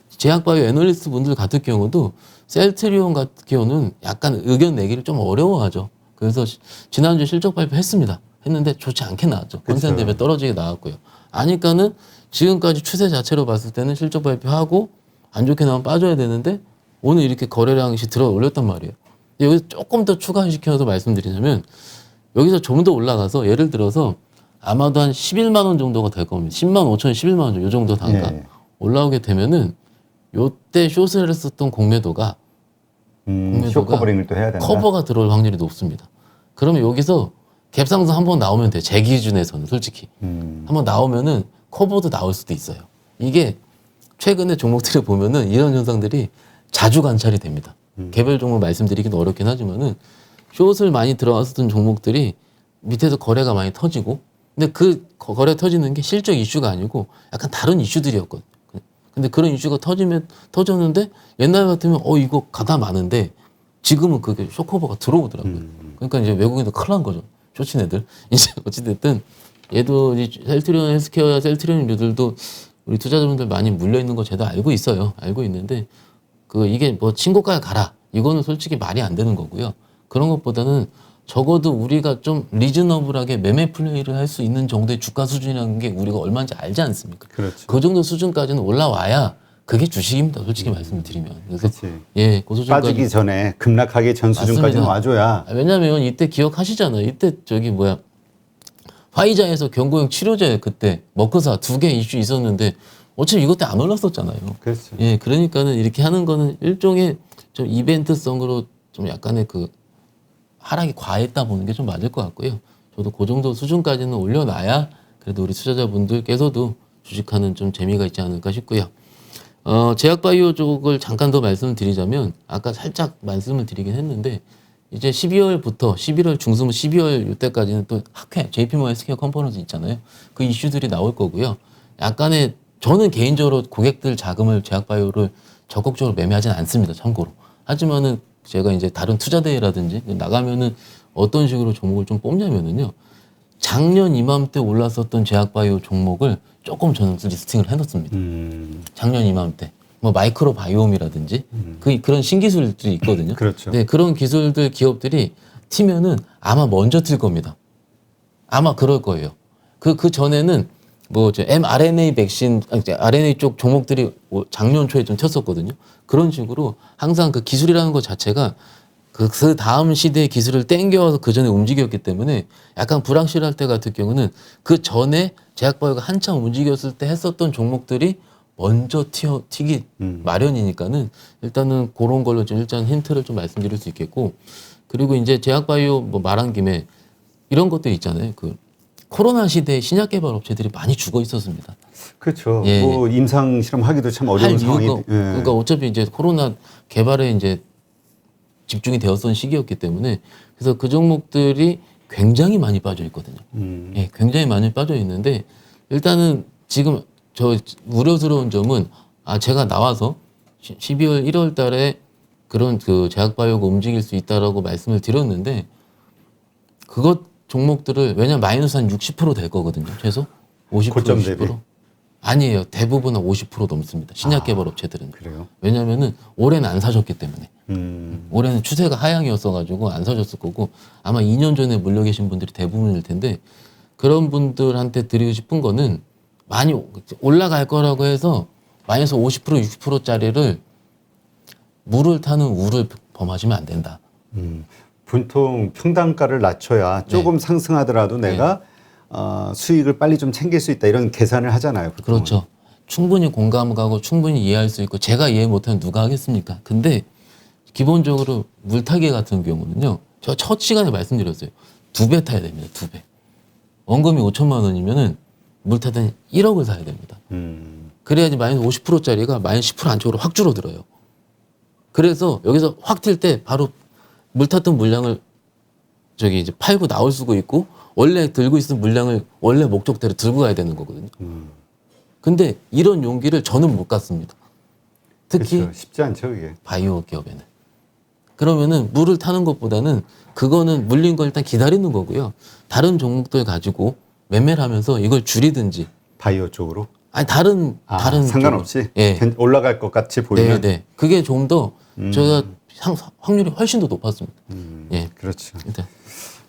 제약바이오 애널리스트 분들 같은 경우도 셀트리온 같은 경우는 약간 의견 내기를 좀 어려워하죠. 그래서 지난주 실적 발표했습니다. 했는데 좋지 않게 나왔죠. 컨센 대비 떨어지게 나왔고요. 아니까는 지금까지 추세 자체로 봤을 때는 실적 발표하고 안 좋게 나오면 빠져야 되는데 오늘 이렇게 거래량이 들어 올렸단 말이에요. 근데 여기서 조금 더 추가시켜서 말씀드리자면 여기서 좀 더 올라가서 예를 들어서 아마도 한 11만 원 정도가 될 겁니다. 10만 5천, 11만 원 정도, 이 정도 단가 예. 올라오게 되면은 요때 숏을 했었던 공매도가 쇼 커버링을 또 해야 된다. 커버가 들어올 확률이 높습니다. 그러면 여기서 갭상승 한번 나오면 돼. 제 기준에서는 솔직히 한번 나오면은 커버도 나올 수도 있어요. 이게 최근에 종목들을 보면은 이런 현상들이 자주 관찰이 됩니다. 개별 종목 말씀드리기는 어렵긴 하지만은 숏을 많이 들어왔었던 종목들이 밑에서 거래가 많이 터지고, 근데 그 거래 터지는 게 실적 이슈가 아니고 약간 다른 이슈들이었거든요. 근데 그런 이슈가 터졌는데 옛날 같으면 이거 가다 마는데 지금은 그게 쇼커버가 들어오더라고요. 그러니까 이제 외국인도 큰일 난 거죠. 쇼친 애들. 이제 어찌됐든 얘도 이 셀트리온 헬스케어야 셀트리온류들도 우리 투자자분들 많이 물려 있는 거 제가 알고 있어요. 알고 있는데 이게 뭐 친고가에 가라. 이거는 솔직히 말이 안 되는 거고요. 그런 것보다는 적어도 우리가 좀 리즈너블하게 매매 플레이를 할 수 있는 정도의 주가 수준이라는 게 우리가 얼마인지 알지 않습니까? 그렇죠. 그 정도 수준까지는 올라와야 그게 주식입니다. 솔직히 말씀을 드리면. 그래서 그치. 예, 그 수준까지 빠지기 전에 급락하기 전 수준까지는 맞습니다. 와줘야. 왜냐면 이때 기억하시잖아요. 이때 화이자에서 경구용 치료제 그때 머크사 2개 이슈 있었는데 어차피 이것 때 안 올랐었잖아요. 그렇죠. 예, 그러니까는 이렇게 하는 거는 일종의 좀 이벤트성으로 좀 약간의 하락이 과했다 보는 게 좀 맞을 것 같고요. 저도 그 정도 수준까지는 올려놔야 그래도 우리 투자자분들께서도 주식하는 좀 재미가 있지 않을까 싶고요. 제약바이오 쪽을 잠깐 더 말씀을 드리자면 아까 살짝 말씀을 드리긴 했는데 이제 12월부터 11월 중순 12월 이때까지는 또 학회 JP모건 헬스케어 컨퍼런스 있잖아요. 그 이슈들이 나올 거고요. 약간의 저는 개인적으로 고객들 자금을 제약바이오를 적극적으로 매매하지는 않습니다. 참고로. 하지만은 제가 이제 다른 투자대회라든지 나가면은 어떤 식으로 종목을 좀 뽑냐면은요. 작년 이맘때 올랐었던 제약바이오 종목을 조금 저는 리스팅을 해놓습니다. 작년 이맘때. 뭐 마이크로 바이옴이라든지 그런 신기술들이 있거든요. 그렇죠. 네, 그런 기술들 기업들이 튀면은 아마 먼저 튈 겁니다. 아마 그럴 거예요. 그 전에는 mRNA 백신, RNA 쪽 종목들이 작년 초에 좀 튀었었거든요. 그런 식으로 항상 그 기술이라는 것 자체가 그 다음 시대의 기술을 땡겨와서 그 전에 움직였기 때문에 약간 불확실할 때 같은 경우는 그 전에 제약바이오가 한참 움직였을 때 했었던 종목들이 먼저 튀기 마련이니까는 일단은 그런 걸로 좀 일단 힌트를 좀 말씀드릴 수 있겠고, 그리고 이제 제약바이오 말한 김에 이런 것도 있잖아요. 코로나 시대에 신약 개발 업체들이 많이 죽어 있었습니다. 그렇죠. 예, 뭐 임상 실험하기도 참 할 어려운 상황이. 이유가 그러니까 어차피 이제 코로나 개발에 이제 집중이 되었던 시기였기 때문에 그래서 그 종목들이 굉장히 많이 빠져 있거든요. 예, 굉장히 많이 빠져 있는데 일단은 지금 저 우려스러운 점은 제가 나와서 12월 1월 달에 그런 그 제약바이오가 움직일 수 있다라고 말씀을 드렸는데 그것 종목들을 왜냐면 마이너스 한 60% 될 거거든요. 최소 50% 고점 60%. 대비? 아니에요. 대부분 한 50% 넘습니다. 신약 개발 업체들은. 그래요? 왜냐면은 올해는 안 사셨기 때문에. 음. 올해는 추세가 하향이었어가지고 안 사셨을 거고 아마 2년 전에 물려 계신 분들이 대부분일 텐데 그런 분들한테 드리고 싶은 거는 많이 올라갈 거라고 해서 마이너스 50% 60%짜리를 물을 타는 우를 범하시면 안 된다. 보통 평단가를 낮춰야 조금 상승하더라도 내가 수익을 빨리 좀 챙길 수 있다 이런 계산을 하잖아요. 보통은. 그렇죠. 충분히 공감 가고 충분히 이해할 수 있고 제가 이해 못하면 누가 하겠습니까? 근데 기본적으로 물타기 같은 경우는요. 제가 첫 시간에 말씀드렸어요. 2배 타야 됩니다. 2배. 원금이 5천만 원이면은 물타든 1억을 사야 됩니다. 그래야지 마이너스 50%짜리가 마이너스 10% 안쪽으로 확 줄어들어요. 그래서 여기서 확 튈 때 바로 물 탔던 물량을 저기 이제 팔고 나올 수가 있고 원래 들고 있는 물량을 원래 목적대로 들고 가야 되는 거거든요. 근데 이런 용기를 저는 못 갖습니다. 특히 그렇죠. 쉽지 않죠, 그게. 바이오 기업에는. 그러면은 물을 타는 것보다는 그거는 물린 걸 일단 기다리는 거고요. 다른 종목들 가지고 매매를 하면서 이걸 줄이든지 바이오 쪽으로. 아니 다른 상관없이 쪽으로. 예. 올라갈 것 같이 보이면. 네. 그게 좀 더 저희가 확률이 훨씬 더 높았습니다. 예. 그렇죠. 일단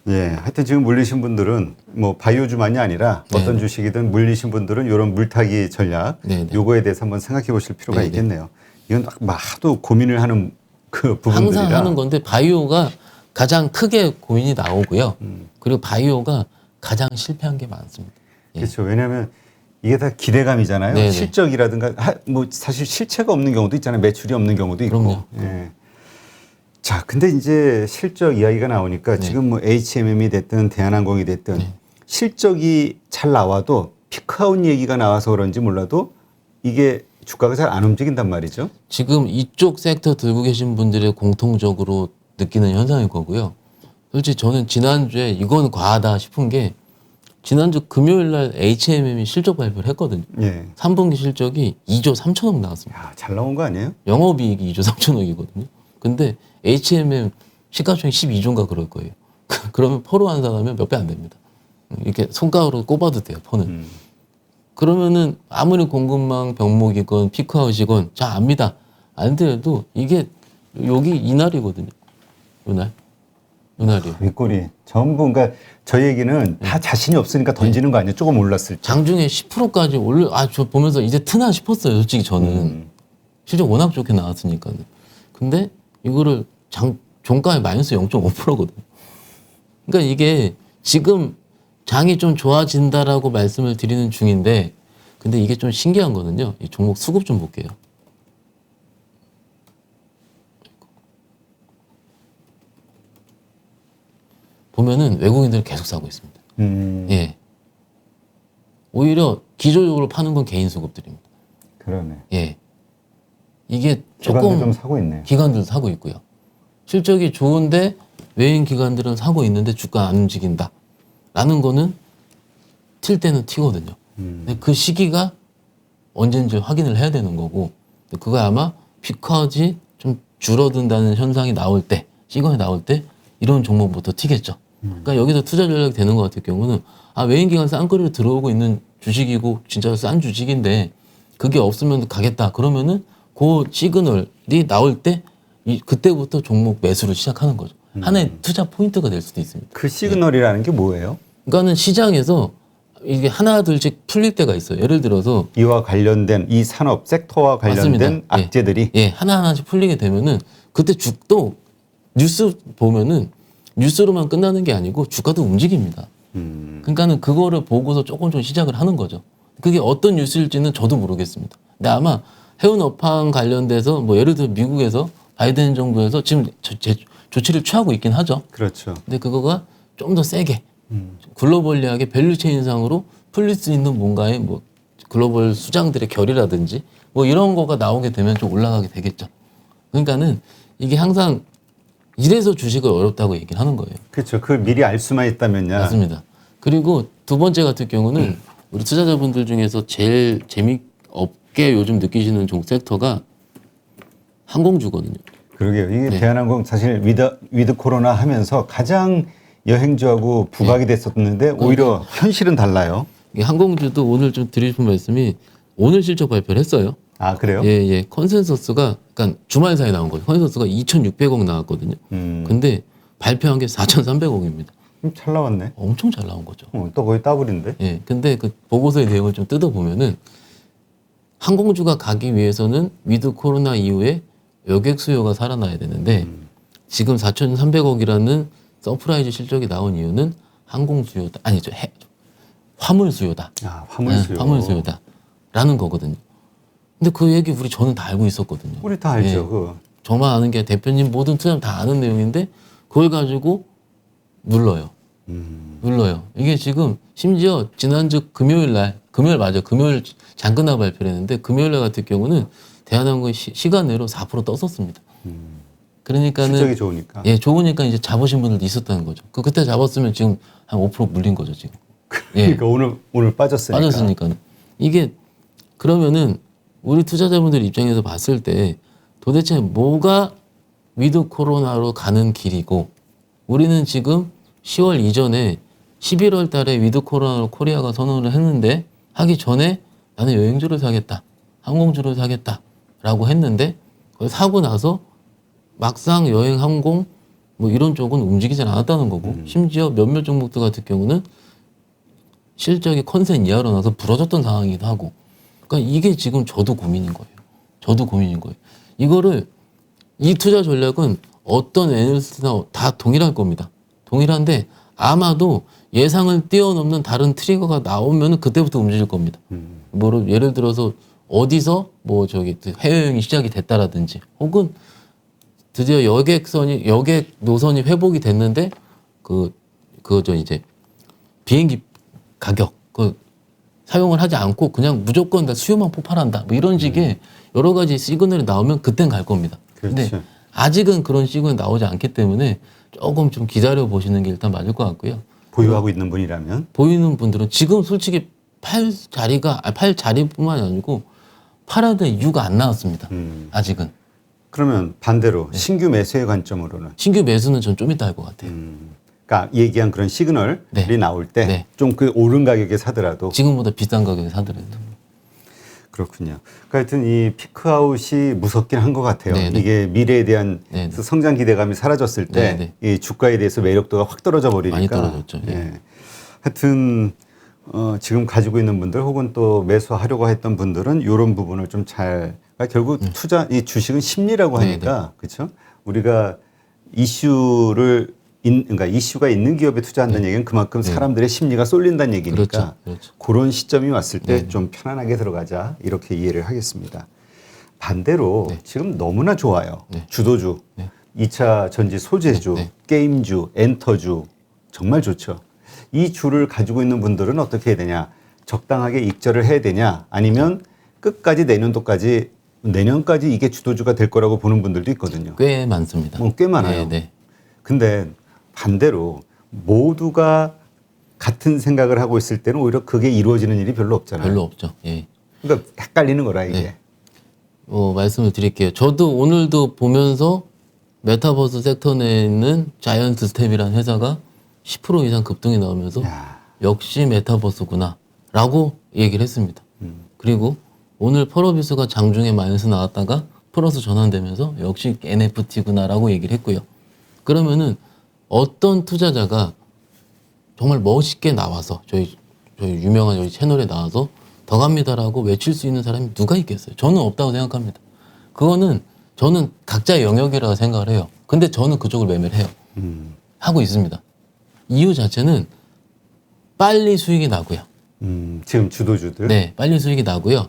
예, 하여튼 지금 물리신 분들은 뭐 바이오주만이 아니라 어떤 주식이든 물리신 분들은 이런 물타기 전략 요거에 대해서 한번 생각해 보실 필요가 있겠네요. 이건 막 하도 고민을 하는 그 부분들이라. 항상 하는 건데 바이오가 가장 크게 고민이 나오고요. 그리고 바이오가 가장 실패한 게 많습니다. 예. 그렇죠. 왜냐하면 이게 다 기대감이잖아요. 네네. 실적이라든가 뭐 사실 실체가 없는 경우도 있잖아요. 매출이 없는 경우도 있고. 그럼요. 예. 자, 근데 이제 실적 이야기가 나오니까 지금 뭐 HMM이 됐든 대한항공이 됐든 실적이 잘 나와도 피크아웃 얘기가 나와서 그런지 몰라도 이게 주가가 잘 안 움직인단 말이죠. 지금 이쪽 섹터 들고 계신 분들의 공통적으로 느끼는 현상일 거고요. 솔직히 저는 지난주에 이건 과하다 싶은 게 지난주 금요일 날 HMM이 실적 발표를 했거든요. 예. 3분기 실적이 2조 3천억 나왔습니다. 야, 잘 나온 거 아니에요? 영업이익이 2조 3천억이거든요. 근데 HMM 시가총액 12조인가 그럴 거예요. 그러면 포로 환산하면 몇 배 안 됩니다. 이렇게 손가락으로 꼽아도 돼요, 포는. 그러면은 아무리 공급망 병목이건 피크아웃이건 잘 압니다. 안 돼도 이게 여기 이날이거든요. 이날이요. 윗골이 전부 그러니까 저 얘기는 다 자신이 없으니까 던지는 거 아니에요? 조금 올랐을 때. 장중에 10%까지 저 보면서 이제 트나 싶었어요. 솔직히 저는. 실적 워낙 좋게 나왔으니까는. 근데 이거를 종가에 마이너스 0.5%거든요. 그러니까 이게 지금 장이 좀 좋아진다라고 말씀을 드리는 중인데 근데 이게 좀 신기한 거는요. 이 종목 수급 좀 볼게요. 보면은 외국인들 계속 사고 있습니다. 예. 오히려 기조적으로 파는 건 개인 수급들입니다. 그러네. 예. 이게 기관들 조금 좀 사고 있네. 기관들 사고 있고요. 실적이 좋은데 외인 기관들은 사고 있는데 주가 안 움직인다. 라는 거는 튈 때는 튀거든요. 근데 그 시기가 언제인지 확인을 해야 되는 거고 그거 아마 피크아웃이 좀 줄어든다는 현상이 나올 때 시간이 나올 때 이런 종목부터 튀겠죠. 그러니까 여기서 투자 전략이 되는 것 같은 경우는 외인 기관 싼거리로 들어오고 있는 주식이고 진짜 싼 주식인데 그게 없으면 가겠다. 그러면은 그 시그널이 나올 때 그때부터 종목 매수를 시작하는 거죠. 하나의 투자 포인트가 될 수도 있습니다. 그 시그널이라는 게 뭐예요? 그러니까는 시장에서 이게 하나둘씩 풀릴 때가 있어요. 예를 들어서 이와 관련된 이 산업 섹터와 관련된 맞습니다. 악재들이 하나하나씩 풀리게 되면은 그때 주도 뉴스 보면은 뉴스로만 끝나는 게 아니고 주가도 움직입니다. 그러니까는 그거를 보고서 조금 시작을 하는 거죠. 그게 어떤 뉴스일지는 저도 모르겠습니다. 근데 아마 해운 업황 관련돼서 뭐 예를 들어 미국에서 바이든 정부에서 지금 조치를 취하고 있긴 하죠. 그렇죠. 근데 그거가 좀 더 세게 글로벌리하게 밸류체인상으로 풀릴 수 있는 뭔가의 뭐 글로벌 수장들의 결이라든지 뭐 이런 거가 나오게 되면 좀 올라가게 되겠죠. 그러니까는 이게 항상 이래서 주식을 어렵다고 얘기를 하는 거예요. 그렇죠. 그걸 미리 알 수만 있다면야. 맞습니다. 그리고 두 번째 같은 경우는 우리 투자자분들 중에서 제일 재미없게 요즘 느끼시는 종 섹터가 항공주거든요. 그러게요. 이게 네. 대한항공 사실 위드 코로나 하면서 가장 여행주하고 부각이 됐었는데 오히려 현실은 달라요. 이 항공주도 오늘 좀 드리고 싶은 말씀이 오늘 실적 발표를 했어요. 아 그래요? 예. 컨센서스가 그러니까 주말 사이에 나온 거예요. 컨센서스가 2,600억 나왔거든요. 근데 발표한 게 4,300억입니다. 잘 나왔네. 엄청 잘 나온 거죠. 또 거의 더블인데. 예. 근데 그 보고서의 내용을 좀 뜯어보면은 항공주가 가기 위해서는 위드 코로나 이후에 여객 수요가 살아나야 되는데 지금 4,300억이라는 서프라이즈 실적이 나온 이유는 항공 수요다. 아니죠. 화물 수요다. 아 화물 수요. 화물 수요다라는 거거든요. 근데 그 얘기 저는 다 알고 있었거든요. 우리 다 알죠. 예. 그거. 저만 아는 게 대표님 모든 투자자 다 아는 내용인데 그걸 가지고 눌러요. 눌러요. 이게 지금 심지어 지난주 금요일 맞아요. 금요일 장근화 발표를 했는데 금요일 날 같은 경우는 대한항공이 시간 내로 4% 떴었습니다. 그러니까는 실적이 좋으니까. 예, 좋으니까 이제 잡으신 분들도 있었다는 거죠. 그때 잡았으면 지금 한 5% 물린 거죠, 지금. 예. 그러니까 오늘 빠졌으니까. 빠졌으니까는. 이게 그러면은 우리 투자자분들 입장에서 봤을 때 도대체 뭐가 위드 코로나로 가는 길이고 우리는 지금 10월 이전에 11월 달에 위드 코로나로 코리아가 선언을 했는데 하기 전에 나는 여행주를 사겠다. 항공주를 사겠다라고 했는데 그걸 사고 나서 막상 여행 항공 뭐 이런 쪽은 움직이지 않았다는 거고 심지어 몇몇 종목들 같은 경우는 실적이 컨센 이하로 나서 부러졌던 상황이기도 하고 그러니까 이게 지금 저도 고민인 거예요. 저도 고민인 거예요. 이거를 이 투자 전략은 어떤 애널리스트나 다 동일할 겁니다. 동일한데 아마도 예상을 뛰어넘는 다른 트리거가 나오면 그때부터 움직일 겁니다. 뭐 예를 들어서 어디서 뭐 저기 해외여행이 시작이 됐다라든지 혹은 드디어 여객 노선이 회복이 됐는데 그저 이제 비행기 가격 사용을 하지 않고 그냥 무조건 다 수요만 폭발한다. 뭐 이런 식의 여러 가지 시그널이 나오면 그땐 갈 겁니다. 근데 그렇죠. 아직은 그런 시그널이 나오지 않기 때문에 조금 좀 기다려 보시는 게 일단 맞을 것 같고요. 보유하고 있는 분이라면. 보이는 분들은 지금 솔직히 팔 자리뿐만이 아니고 팔아야 될 이유가 안 나왔습니다. 아직은. 그러면 반대로 네. 신규 매수의 관점으로는. 신규 매수는 전 좀 이따 할 것 같아요. 그러니까 얘기한 그런 시그널이 네. 나올 때 네. 좀 그 오른 가격에 사더라도. 지금보다 비싼 가격에 사더라도. 그렇군요. 그러니까 하여튼 이 피크아웃이 무섭긴 한 것 같아요. 네네. 이게 미래에 대한 네네. 그 성장 기대감이 사라졌을 때 네네. 이 주가에 대해서 매력도가 확 떨어져 버리니까. 많이 떨어졌죠. 예. 예. 하여튼 지금 가지고 있는 분들 혹은 또 매수하려고 했던 분들은 이런 부분을 좀 잘. 그러니까 결국 이 주식은 심리라고 하니까 그렇죠. 우리가 그러니까 이슈가 있는 기업에 투자한다는 얘기는 그만큼 사람들의 심리가 쏠린다는 얘기니까 그렇죠. 그렇죠. 그런 시점이 왔을 때 좀 편안하게 들어가자 이렇게 이해를 하겠습니다. 반대로 지금 너무나 좋아요. 주도주, 2차 전지 소재주, 게임주, 엔터주 정말 좋죠. 이 주를 가지고 있는 분들은 어떻게 해야 되냐? 적당하게 익절을 해야 되냐? 아니면 끝까지 내년까지 이게 주도주가 될 거라고 보는 분들도 있거든요. 꽤 많습니다. 꽤 많아요. 네. 근데 반대로 모두가 같은 생각을 하고 있을 때는 오히려 그게 이루어지는 일이 별로 없잖아요. 별로 없죠. 예. 그러니까 헷갈리는 거라 이게. 말씀을 드릴게요. 저도 오늘도 보면서 메타버스 섹터 내에 있는 자이언트 스텝이라는 회사가 10% 이상 급등이 나오면서 야. 역시 메타버스구나 라고 얘기를 했습니다. 그리고 오늘 펄어비스가 장중에 마이너스 나왔다가 플러스 전환되면서 역시 NFT구나 라고 얘기를 했고요. 그러면은 어떤 투자자가 정말 멋있게 나와서 저희 유명한 여기 채널에 나와서 더 갑니다라고 외칠 수 있는 사람이 누가 있겠어요? 저는 없다고 생각합니다. 그거는 저는 각자의 영역이라고 생각을 해요. 근데 저는 그쪽을 매매를 해요. 하고 있습니다. 이유 자체는 빨리 수익이 나고요. 지금 주도주들. 네, 빨리 수익이 나고요.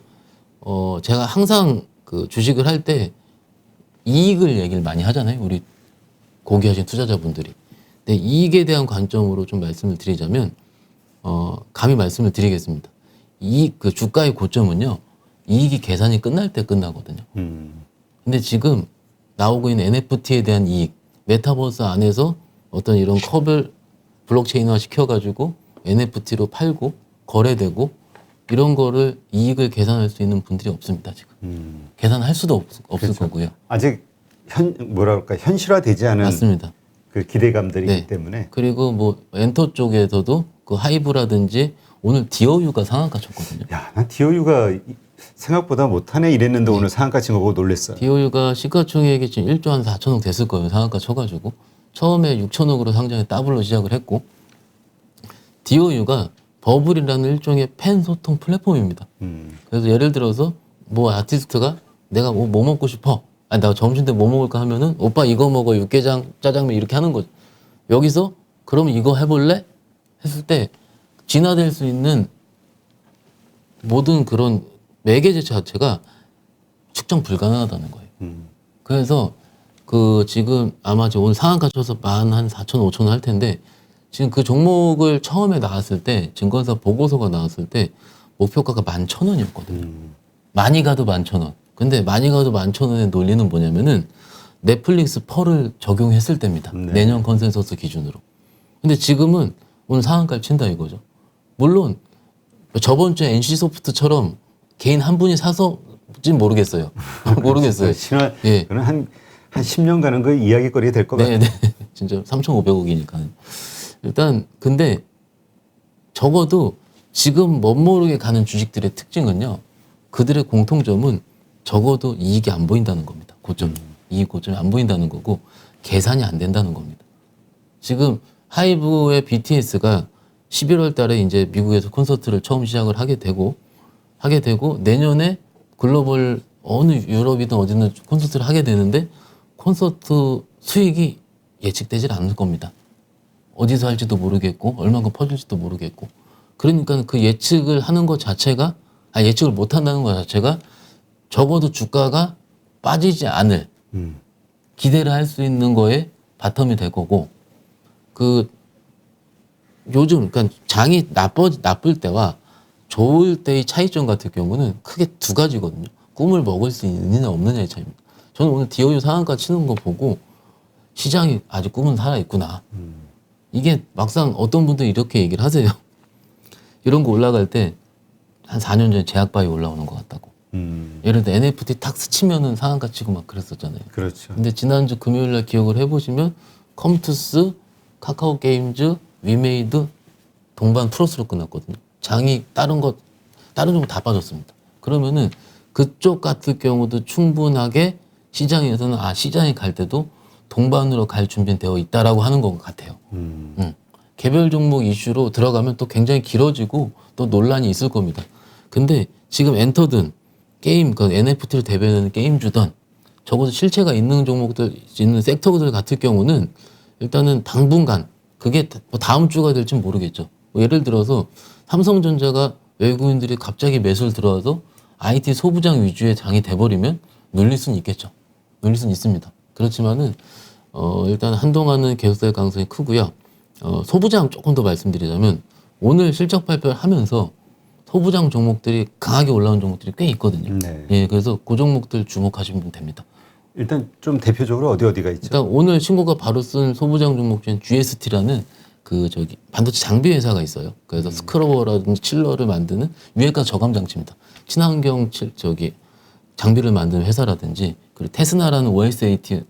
제가 항상 그 주식을 할 때 이익을 얘기를 많이 하잖아요. 우리 고귀하신 투자자분들이. 네, 이익에 대한 관점으로 좀 말씀을 드리자면 감히 말씀을 드리겠습니다. 그 주가의 고점은요. 이익이 계산이 끝날 때 끝나거든요. 근데 지금 나오고 있는 NFT에 대한 이익, 메타버스 안에서 어떤 이런 컵을 블록체인화 시켜가지고 NFT로 팔고 거래되고 이런 거를 이익을 계산할 수 있는 분들이 없습니다. 지금 계산할 수도 없을 그렇죠. 거고요. 아직 현실화되지 않은 맞습니다. 그 기대감들이기 네. 때문에 그리고 뭐 엔터 쪽에서도 그 하이브라든지 오늘 디어유가 상한가 쳤거든요. 야, 난 DOU가 생각보다 못하네 이랬는데 오늘 상한가 친 거 보고 놀랬어요. 디어유가 시가총액이 지금 1조 한 4천억 됐을 거예요. 상한가 쳐가지고 처음에 6천억으로 상장에 더블로 시작을 했고 디어유가 버블이라는 일종의 팬 소통 플랫폼입니다. 그래서 예를 들어서 뭐 아티스트가 내가 뭐 먹고 싶어. 아니 나 점심 때 뭐 먹을까 하면은 오빠 이거 먹어 육개장 짜장면 이렇게 하는 거죠. 여기서 그러면 이거 해볼래? 했을 때 진화될 수 있는 모든 그런 매개체 자체가 측정 불가능하다는 거예요. 그래서 그 지금 아마 지금 오늘 상한가 쳐서 14,000, 5,000원 할 텐데 지금 그 종목을 처음에 나왔을 때 증권사 보고서가 나왔을 때 목표가가 11,000원이었거든요. 많이 가도 11,000원. 근데 많이 가도 11,000원의 논리는 뭐냐면은 넷플릭스 펄을 적용했을 때입니다. 네. 내년 컨센서스 기준으로. 근데 지금은 오늘 상한가를 친다 이거죠. 물론 저번 주에 NC소프트처럼 개인 한 분이 사서진 모르겠어요. 모르겠어요. 신화, 예. 그는 한 10년 가는 그 이야기거리 될 것 같아요. 네. 진짜 3,500억이니까. 일단 근데 적어도 지금 멋모르게 가는 주식들의 특징은요. 그들의 공통점은 적어도 이익이 안 보인다는 겁니다. 고점. 이익 고점이 안 보인다는 거고 계산이 안 된다는 겁니다. 지금 하이브의 BTS가 11월 달에 이제 미국에서 콘서트를 처음 시작을 하게 되고 내년에 글로벌 어느 유럽이든 어디든 콘서트를 하게 되는데 콘서트 수익이 예측되질 않을 겁니다. 어디서 할지도 모르겠고 얼마큼 퍼질지도 모르겠고 그러니까 그 예측을 하는 것 자체가 예측을 못 한다는 것 자체가 적어도 주가가 빠지지 않을 기대를 할 수 있는 거에 바텀이 될 거고 그 요즘 그러니까 장이 나쁠 때와 좋을 때의 차이점 같은 경우는 크게 두 가지거든요. 꿈을 먹을 수 있느냐 없느냐의 차이입니다. 저는 오늘 디어유 상한가 치는 거 보고 시장이 아직 꿈은 살아있구나. 이게 막상 어떤 분들이 이렇게 얘기를 하세요. 이런 거 올라갈 때 한 4년 전에 제약바이오 올라오는 것 같다고. 예를 들어 NFT 탁 스치면은 상한가 치고 막 그랬었잖아요. 그렇죠. 근데 지난주 금요일 날 기억을 해보시면 컴투스, 카카오 게임즈, 위메이드 동반 플러스로 끝났거든요. 장이 다른 종목 다 빠졌습니다. 그러면은 그쪽 같은 경우도 충분하게 시장에서는 시장에 갈 때도 동반으로 갈 준비는 되어 있다라고 하는 것 같아요. 개별 종목 이슈로 들어가면 또 굉장히 길어지고 또 논란이 있을 겁니다. 근데 지금 엔터든 게임, 그 NFT를 대변하는 게임주든 적어도 실체가 있는 종목들, 있는 섹터들 같은 경우는 일단은 당분간 그게 뭐 다음 주가 될지 모르겠죠. 뭐 예를 들어서 삼성전자가 외국인들이 갑자기 매수를 들어와서 IT 소부장 위주의 장이 돼버리면 눌릴 수는 있겠죠. 눌릴 수는 있습니다. 그렇지만은 일단 한동안은 계속될 가능성이 크고요. 소부장 조금 더 말씀드리자면 오늘 실적 발표를 하면서 소부장 종목들이 강하게 올라온 종목들이 꽤 있거든요. 네. 예, 그래서 그 종목들 주목하시면 됩니다. 일단 좀 대표적으로 어디가 있죠? 일단 오늘 신고가 바로 쓴 소부장 종목 중에 GST라는 반도체 장비 회사가 있어요. 그래서 스크러버라든지 칠러를 만드는 유해가 저감 장치입니다. 친환경 장비를 만드는 회사라든지 그리고 테스나라는 OSAT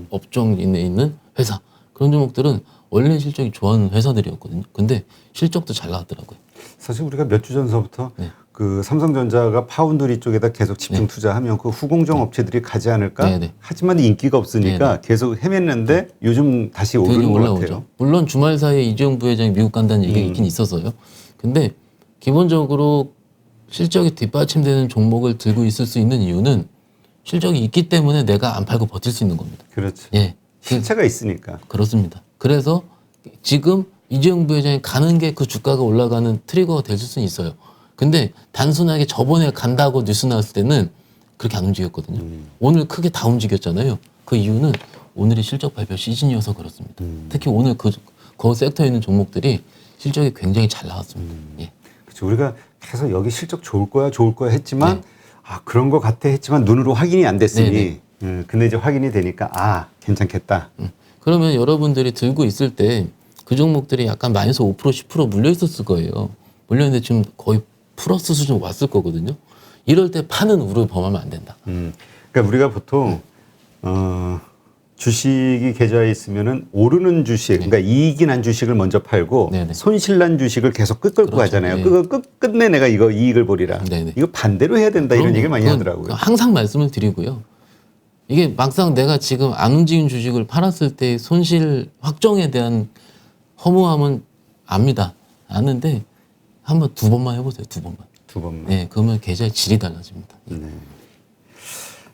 업종에 있는 회사 그런 종목들은 원래 실적이 좋아하는 회사들이었거든요. 근데 실적도 잘 나왔더라고요. 사실 우리가 몇 주 전서부터 네. 그 삼성전자가 파운드리 쪽에다 계속 집중 투자하면 그 후공정 업체들이 가지 않을까? 네. 하지만 인기가 없으니까 계속 헤맸는데 요즘 다시 되게 오르는 것 올라오죠. 같아요. 물론 주말 사이에 이재용 부회장이 미국 간다는 얘기가 있긴 있었어요. 근데 기본적으로 실적이 뒷받침되는 종목을 들고 있을 수 있는 이유는 실적이 있기 때문에 내가 안 팔고 버틸 수 있는 겁니다. 그렇죠. 예, 실체가 있으니까. 그렇습니다. 그래서 지금 이재용 부회장이 가는 게 그 주가가 올라가는 트리거가 될 수는 있어요. 근데 단순하게 저번에 간다고 뉴스 나왔을 때는 그렇게 안 움직였거든요. 오늘 크게 다 움직였잖아요. 그 이유는 오늘이 실적 발표 시즌이어서 그렇습니다. 특히 오늘 그 섹터에 있는 종목들이 실적이 굉장히 잘 나왔습니다. 예. 그렇죠. 우리가 계속 여기 실적 좋을 거야 했지만 아 그런 거 같아 했지만 눈으로 확인이 안 됐으니 근데 이제 확인이 되니까 아 괜찮겠다. 그러면 여러분들이 들고 있을 때 그 종목들이 약간 마이너스 5% 10% 물려 있었을 거예요. 물렸는데 지금 거의 플러스 수준 왔을 거거든요. 이럴 때 파는 우를 범하면 안 된다. 그러니까 우리가 보통 주식이 계좌에 있으면은 오르는 주식, 그러니까 이익이 난 주식을 먼저 팔고 네네. 손실 난 주식을 계속 끌고 그렇죠. 가잖아요. 네. 그거 끝내 내가 이거 이익을 보리라. 네네. 이거 반대로 해야 된다 이런 얘기를 많이 그건 하더라고요. 항상 말씀을 드리고요. 이게 막상 내가 지금 안 움직인 주식을 팔았을 때 손실 확정에 대한 허무함은 압니다. 아는데 한번 2번만 해보세요. 2번만. 2번만. 네, 그러면 계좌의 질이 달라집니다. 네.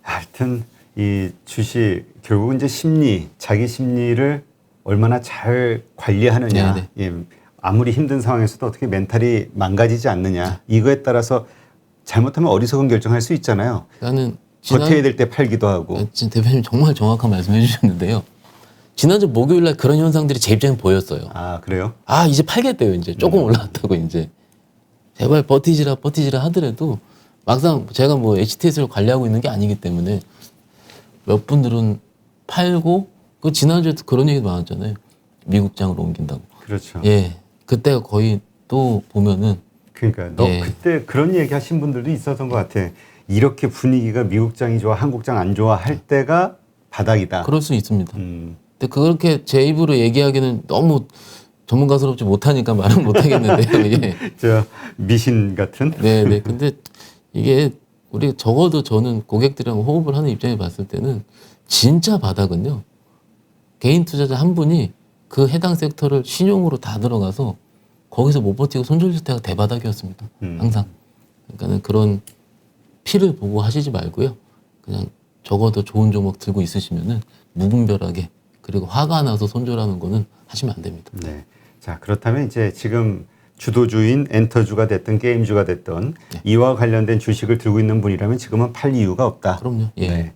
하여튼 이 주식 결국은 이제 심리, 자기 심리를 얼마나 잘 관리하느냐. 네네. 예, 아무리 힘든 상황에서도 어떻게 멘탈이 망가지지 않느냐. 이거에 따라서 잘못하면 어리석은 결정할 수 있잖아요. 나는 버텨야 될 때 팔기도 하고. 지금 대표님 정말 정확한 말씀 해주셨는데요. 지난주 목요일 날 그런 현상들이 제 입장에 보였어요. 아 그래요? 아 이제 팔겠대요. 이제 조금 올라왔다고 이제 제발 버티지라 하더라도 막상 제가 뭐 HTS를 관리하고 있는 게 아니기 때문에 몇 분들은 팔고 그 지난주에도 그런 얘기 많았잖아요. 미국장으로 옮긴다고. 그렇죠. 예, 그때가 거의 또 보면은 그러니까 너 예. 그때 그런 얘기 하신 분들도 있었던 것 같아. 이렇게 분위기가 미국장이 좋아, 한국장 안 좋아 할 때가 바닥이다. 그럴 수 있습니다. 음. 근데 그렇게 제 입으로 얘기하기는 너무 전문가스럽지 못하니까 말은 못하겠는데요. 예. 저 미신 같은. 네. 근데 이게 우리 적어도 저는 고객들이랑 호흡을 하는 입장에 봤을 때는 진짜 바닥은요. 개인 투자자 한 분이 그 해당 섹터를 신용으로 다 들어가서 거기서 못 버티고 손절될 때가 대바닥이었습니다. 항상. 그러니까는 그런 피를 보고 하시지 말고요. 그냥 적어도 좋은 종목 들고 있으시면은 무분별하게 그리고 화가 나서 손절하는 거는 하시면 안 됩니다. 네. 자 그렇다면 이제 지금 주도주인 엔터주가 됐든 게임주가 됐든 이와 관련된 주식을 들고 있는 분이라면 지금은 팔 이유가 없다. 그럼요. 예. 네.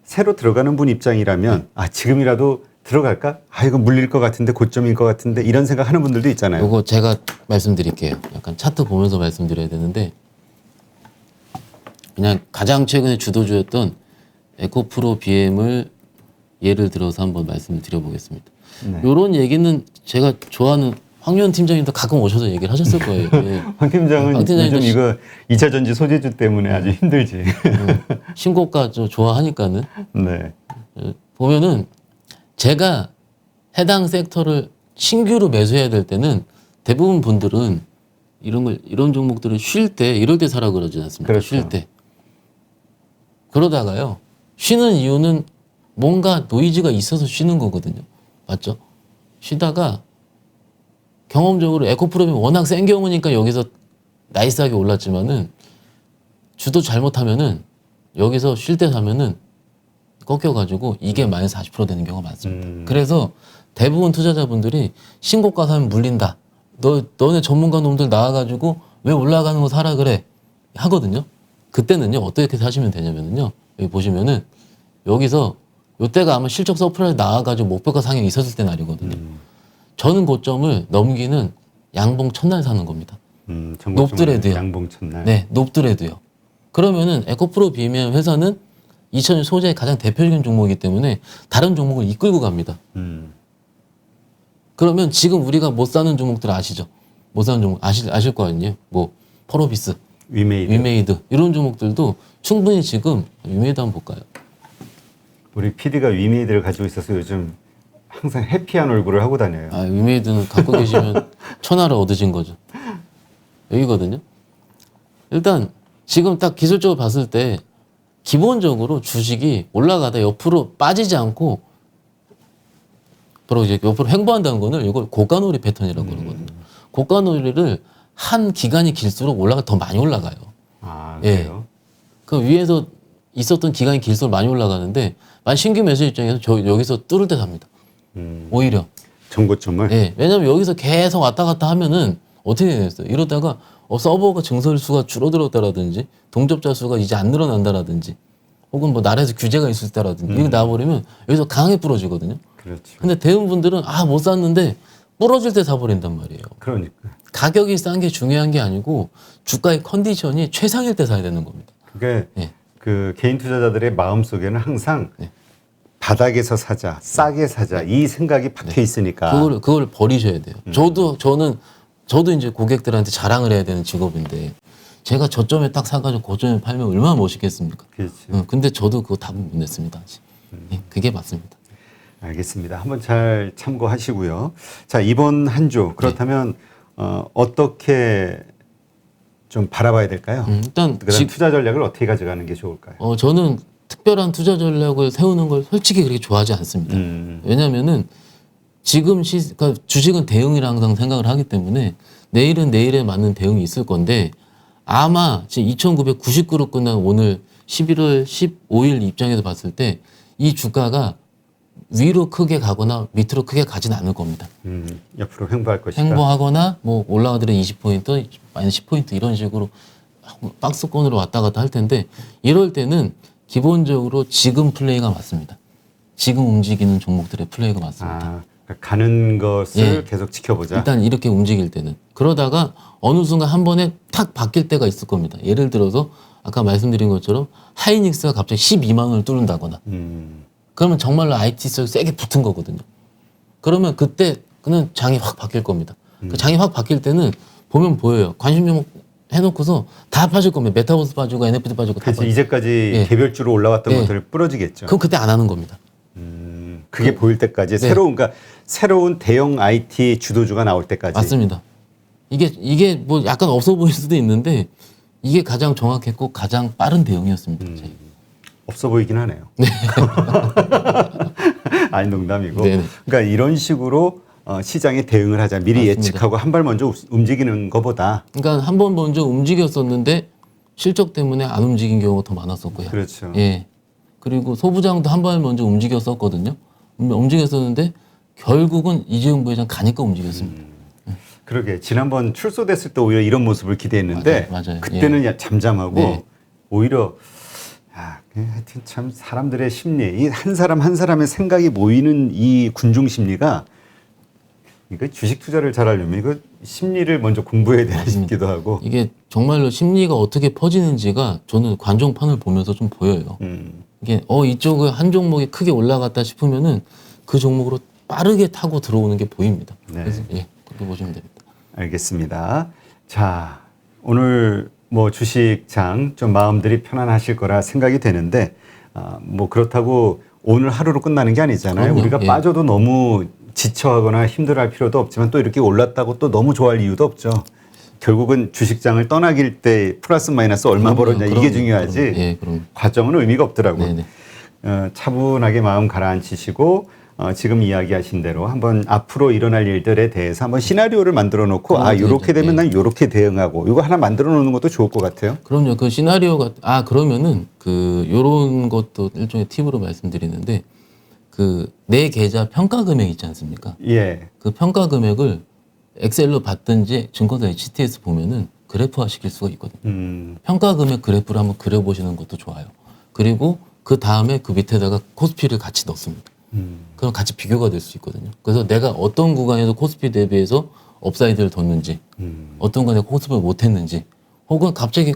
새로 들어가는 분 입장이라면 아 지금이라도 들어갈까? 아 이거 물릴 것 같은데 고점일 것 같은데 이런 생각하는 분들도 있잖아요. 요거 제가 말씀드릴게요. 약간 차트 보면서 말씀드려야 되는데 그냥 가장 최근에 주도주였던 에코프로 BM을 예를 들어서 한번 말씀을 드려보겠습니다. 네. 요런 얘기는 제가 좋아하는 황교안 팀장님도 가끔 오셔서 얘기를 하셨을 거예요. 예. 황 팀장은 황 팀장님도 요즘 이거 2차 전지 소재주 때문에 아주 힘들지. 신고가 좀 좋아하니까는 네. 보면은 제가 해당 섹터를 신규로 매수해야 될 때는 대부분 분들은 이런 종목들을 쉴 때 이럴 때 사라 그러지 않습니까? 그렇죠. 쉴 때. 그러다가요. 쉬는 이유는 뭔가 노이즈가 있어서 쉬는 거거든요. 맞죠? 쉬다가 경험적으로 에코프로이 워낙 센 경우니까 여기서 나이스하게 올랐지만은 주도 잘못하면은 여기서 쉴 때 사면은 꺾여가지고 이게 마이너스 40% 되는 경우가 많습니다. 그래서 대부분 투자자분들이 신고가 사면 물린다. 너네 전문가 놈들 나와가지고 왜 올라가는 거 사라 그래 하거든요. 그때는요 어떻게 사시면 되냐면요 여기 보시면은 여기서 요때가 아마 실적 서프라이즈 나와가지고 목표가 상향이 있었을 때 날이거든요. 저는 고점을 넘기는 양봉 첫날 사는 겁니다. 높더라도요. 양봉 첫날. 네, 높더라도요. 그러면은 에코프로 비면 회사는 2000년 소재의 가장 대표적인 종목이기 때문에 다른 종목을 이끌고 갑니다. 그러면 지금 우리가 못 사는 종목들 아시죠? 못 사는 종목 아실 거 아니에요? 뭐 펄어비스, 위메이드 이런 종목들도 충분히 지금 위메이드 한번 볼까요? 우리 PD가 위메이드를 가지고 있어서 요즘 항상 해피한 얼굴을 하고 다녀요. 아, 위메이드는 갖고 계시면 천하를 얻으신 거죠. 여기거든요. 일단 지금 딱 기술적으로 봤을 때 기본적으로 주식이 올라가다 옆으로 빠지지 않고 바로 이제 옆으로 횡보한다는 거는 이걸 고가놀이 패턴이라고 그러거든요. 고가놀이를 한 기간이 길수록 더 많이 올라가요. 아, 그래요? 그 위에서 있었던 기간이 길수록 많이 올라가는데 만약 신규 매수 입장에서 여기서 뚫을 때 삽니다. 오히려. 전고점을? 예. 왜냐면 여기서 계속 왔다 갔다 하면은 어떻게 되겠어요? 이러다가 서버가 증설 수가 줄어들었다라든지 동접자 수가 이제 안 늘어난다라든지 혹은 뭐 나라에서 규제가 있을 때라든지 이렇게 나와버리면 여기서 강하게 부러지거든요. 그렇죠. 근데 대부분들은 못 샀는데 부러질 때 사버린단 말이에요. 그러니까. 가격이 싼 게 중요한 게 아니고 주가의 컨디션이 최상일 때 사야 되는 겁니다. 그게 네. 그 개인 투자자들의 마음 속에는 항상 네. 바닥에서 사자, 싸게 사자 이 생각이 박혀 있으니까. 그걸 버리셔야 돼요. 저도 이제 고객들한테 자랑을 해야 되는 직업인데 제가 저점에 딱 사가지고 고점에 팔면 얼마나 멋있겠습니까? 그렇지. 근데 저도 그거 답은 못 냈습니다. 아직. 네, 그게 맞습니다. 알겠습니다. 한번 잘 참고하시고요. 자, 이번 한 주 그렇다면 어떻게 좀 바라봐야 될까요? 일단 그다음 투자 전략을 어떻게 가져가는 게 좋을까요? 저는 특별한 투자 전략을 세우는 걸 솔직히 그렇게 좋아하지 않습니다. 왜냐면은 지금 그러니까 주식은 대응이라 항상 생각을 하기 때문에 내일은 내일에 맞는 대응이 있을 건데 아마 지금 2999로 끝난 오늘 11월 15일 입장에서 봤을 때 이 주가가 위로 크게 가거나 밑으로 크게 가진 않을 겁니다. 옆으로 횡보할 것이다. 횡보하거나 뭐 올라가더라도 20포인트, 마이너스 10포인트 이런 식으로 박스권으로 왔다 갔다 할 텐데 이럴 때는 기본적으로 지금 플레이가 맞습니다. 지금 움직이는 종목들의 플레이가 맞습니다. 그러니까 가는 것을 계속 지켜보자. 일단 이렇게 움직일 때는. 그러다가 어느 순간 한 번에 탁 바뀔 때가 있을 겁니다. 예를 들어서 아까 말씀드린 것처럼 하이닉스가 갑자기 12만 원을 뚫는다거나 그러면 정말로 IT 쪽 세게 붙은 거거든요. 그러면 그때는 장이 확 바뀔 겁니다. 그 장이 확 바뀔 때는 보면 보여요. 관심 종목 해놓고서 다 빠질 겁니다. 메타버스 빠지고 NFT 빠지고 다 그래서 빠지고. 이제까지 개별주로 올라왔던 것들을 부러지겠죠. 그럼 그때 안 하는 겁니다. 그게 보일 때까지 그러니까 새로운 대형 IT 주도주가 나올 때까지. 맞습니다. 이게 뭐 약간 없어 보일 수도 있는데 이게 가장 정확했고 가장 빠른 대응이었습니다. 없어 보이긴 하네요. 아니 농담이고. 네네. 그러니까 이런 식으로 시장에 대응을 하자. 미리 맞습니다. 예측하고 한 발 먼저 움직이는 것보다. 그러니까 한 번 먼저 움직였었는데 실적 때문에 안 움직인 경우가 더 많았었고요. 그렇죠. 예. 그리고 소부장도 한 발 먼저 움직였었거든요. 움직였었는데 결국은 이재용 부회장 가니까 움직였습니다. 그러게 지난번 출소됐을 때 오히려 이런 모습을 기대했는데 맞아요. 그때는 잠잠하고 네. 오히려 하여튼 참 사람들의 심리, 이 한 사람 한 사람의 생각이 모이는 이 군중 심리가 이거 주식 투자를 잘하려면 이거 심리를 먼저 공부해야 되나 싶기도 하고. 이게 정말로 심리가 어떻게 퍼지는지가 저는 관종판을 보면서 좀 보여요. 이게 이쪽을 한 종목이 크게 올라갔다 싶으면은 그 종목으로 빠르게 타고 들어오는 게 보입니다. 네. 그래서 그렇게 보시면 됩니다. 알겠습니다. 자, 오늘 뭐 주식장 좀 마음들이 편안하실 거라 생각이 되는데 뭐 그렇다고 오늘 하루로 끝나는 게 아니잖아요. 그럼요. 우리가 빠져도 너무 지쳐하거나 힘들어할 필요도 없지만 또 이렇게 올랐다고 또 너무 좋아할 이유도 없죠. 결국은 주식장을 떠나길 때 플러스 마이너스 얼마 벌었냐 이게 중요하지. 과정은 의미가 없더라고요. 차분하게 마음 가라앉히시고 지금 이야기하신 대로 한번 앞으로 일어날 일들에 대해서 한번 시나리오를 만들어 놓고 이렇게 되면 난 이렇게 대응하고 이거 하나 만들어 놓는 것도 좋을 것 같아요. 그럼요. 그 시나리오가 그러면은 요런 것도 일종의 팁으로 말씀드리는데 내 계좌 평가 금액 있지 않습니까? 예. 그 평가 금액을 엑셀로 받든지 증권사 HTS 보면은 그래프화 시킬 수가 있거든요. 평가 금액 그래프를 한번 그려보시는 것도 좋아요. 그리고 그 다음에 그 밑에다가 코스피를 같이 넣습니다. 그럼 같이 비교가 될 수 있거든요. 그래서 내가 어떤 구간에서 코스피 대비해서 업사이드를 뒀는지, 어떤 구간에 코스피를 못했는지, 혹은 갑자기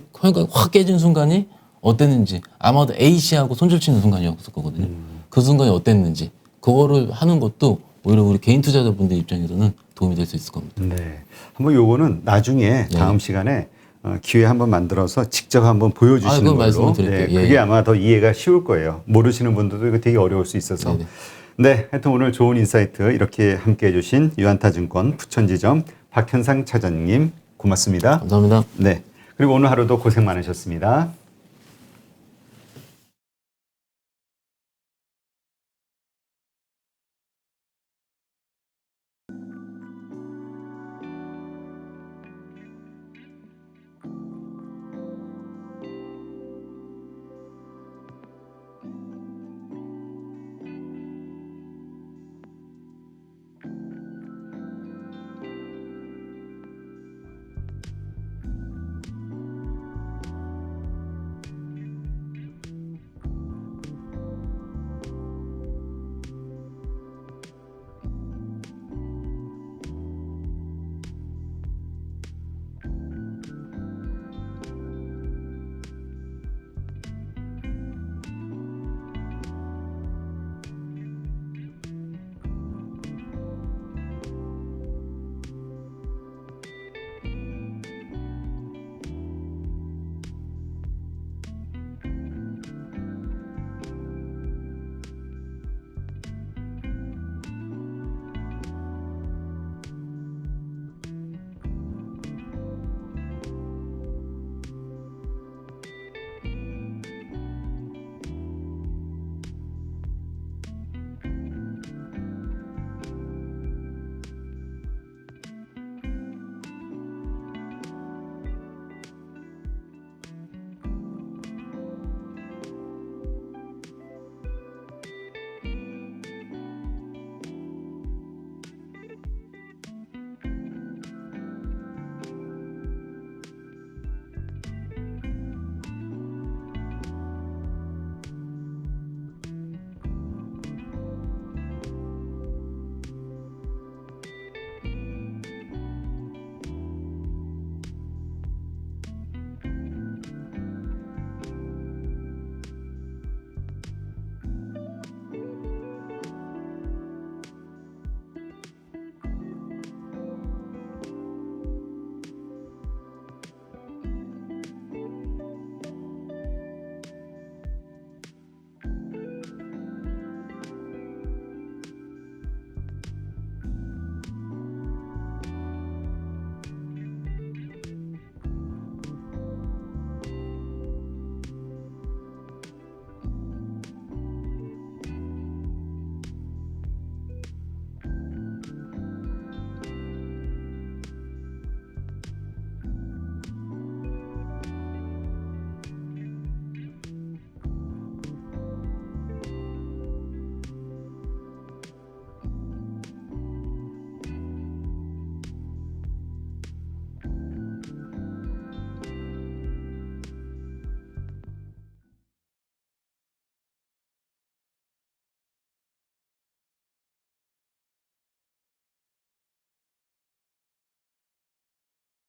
확 깨진 순간이 어땠는지, 아마도 A씨하고 손절치는 순간이었을 거거든요. 그 순간이 어땠는지, 그거를 하는 것도 오히려 우리 개인 투자자분들 입장에서는 도움이 될 수 있을 겁니다. 네. 한번 요거는 나중에 다음 시간에 기회 한번 만들어서 직접 한번 보여주시는 걸로. 네, 그게 아마 더 이해가 쉬울 거예요. 모르시는 분들도 이거 되게 어려울 수 있어서. 네, 하여튼 오늘 좋은 인사이트 이렇게 함께 해주신 유한타증권 부천지점 박현상 차장님 고맙습니다. 감사합니다. 네, 그리고 오늘 하루도 고생 많으셨습니다.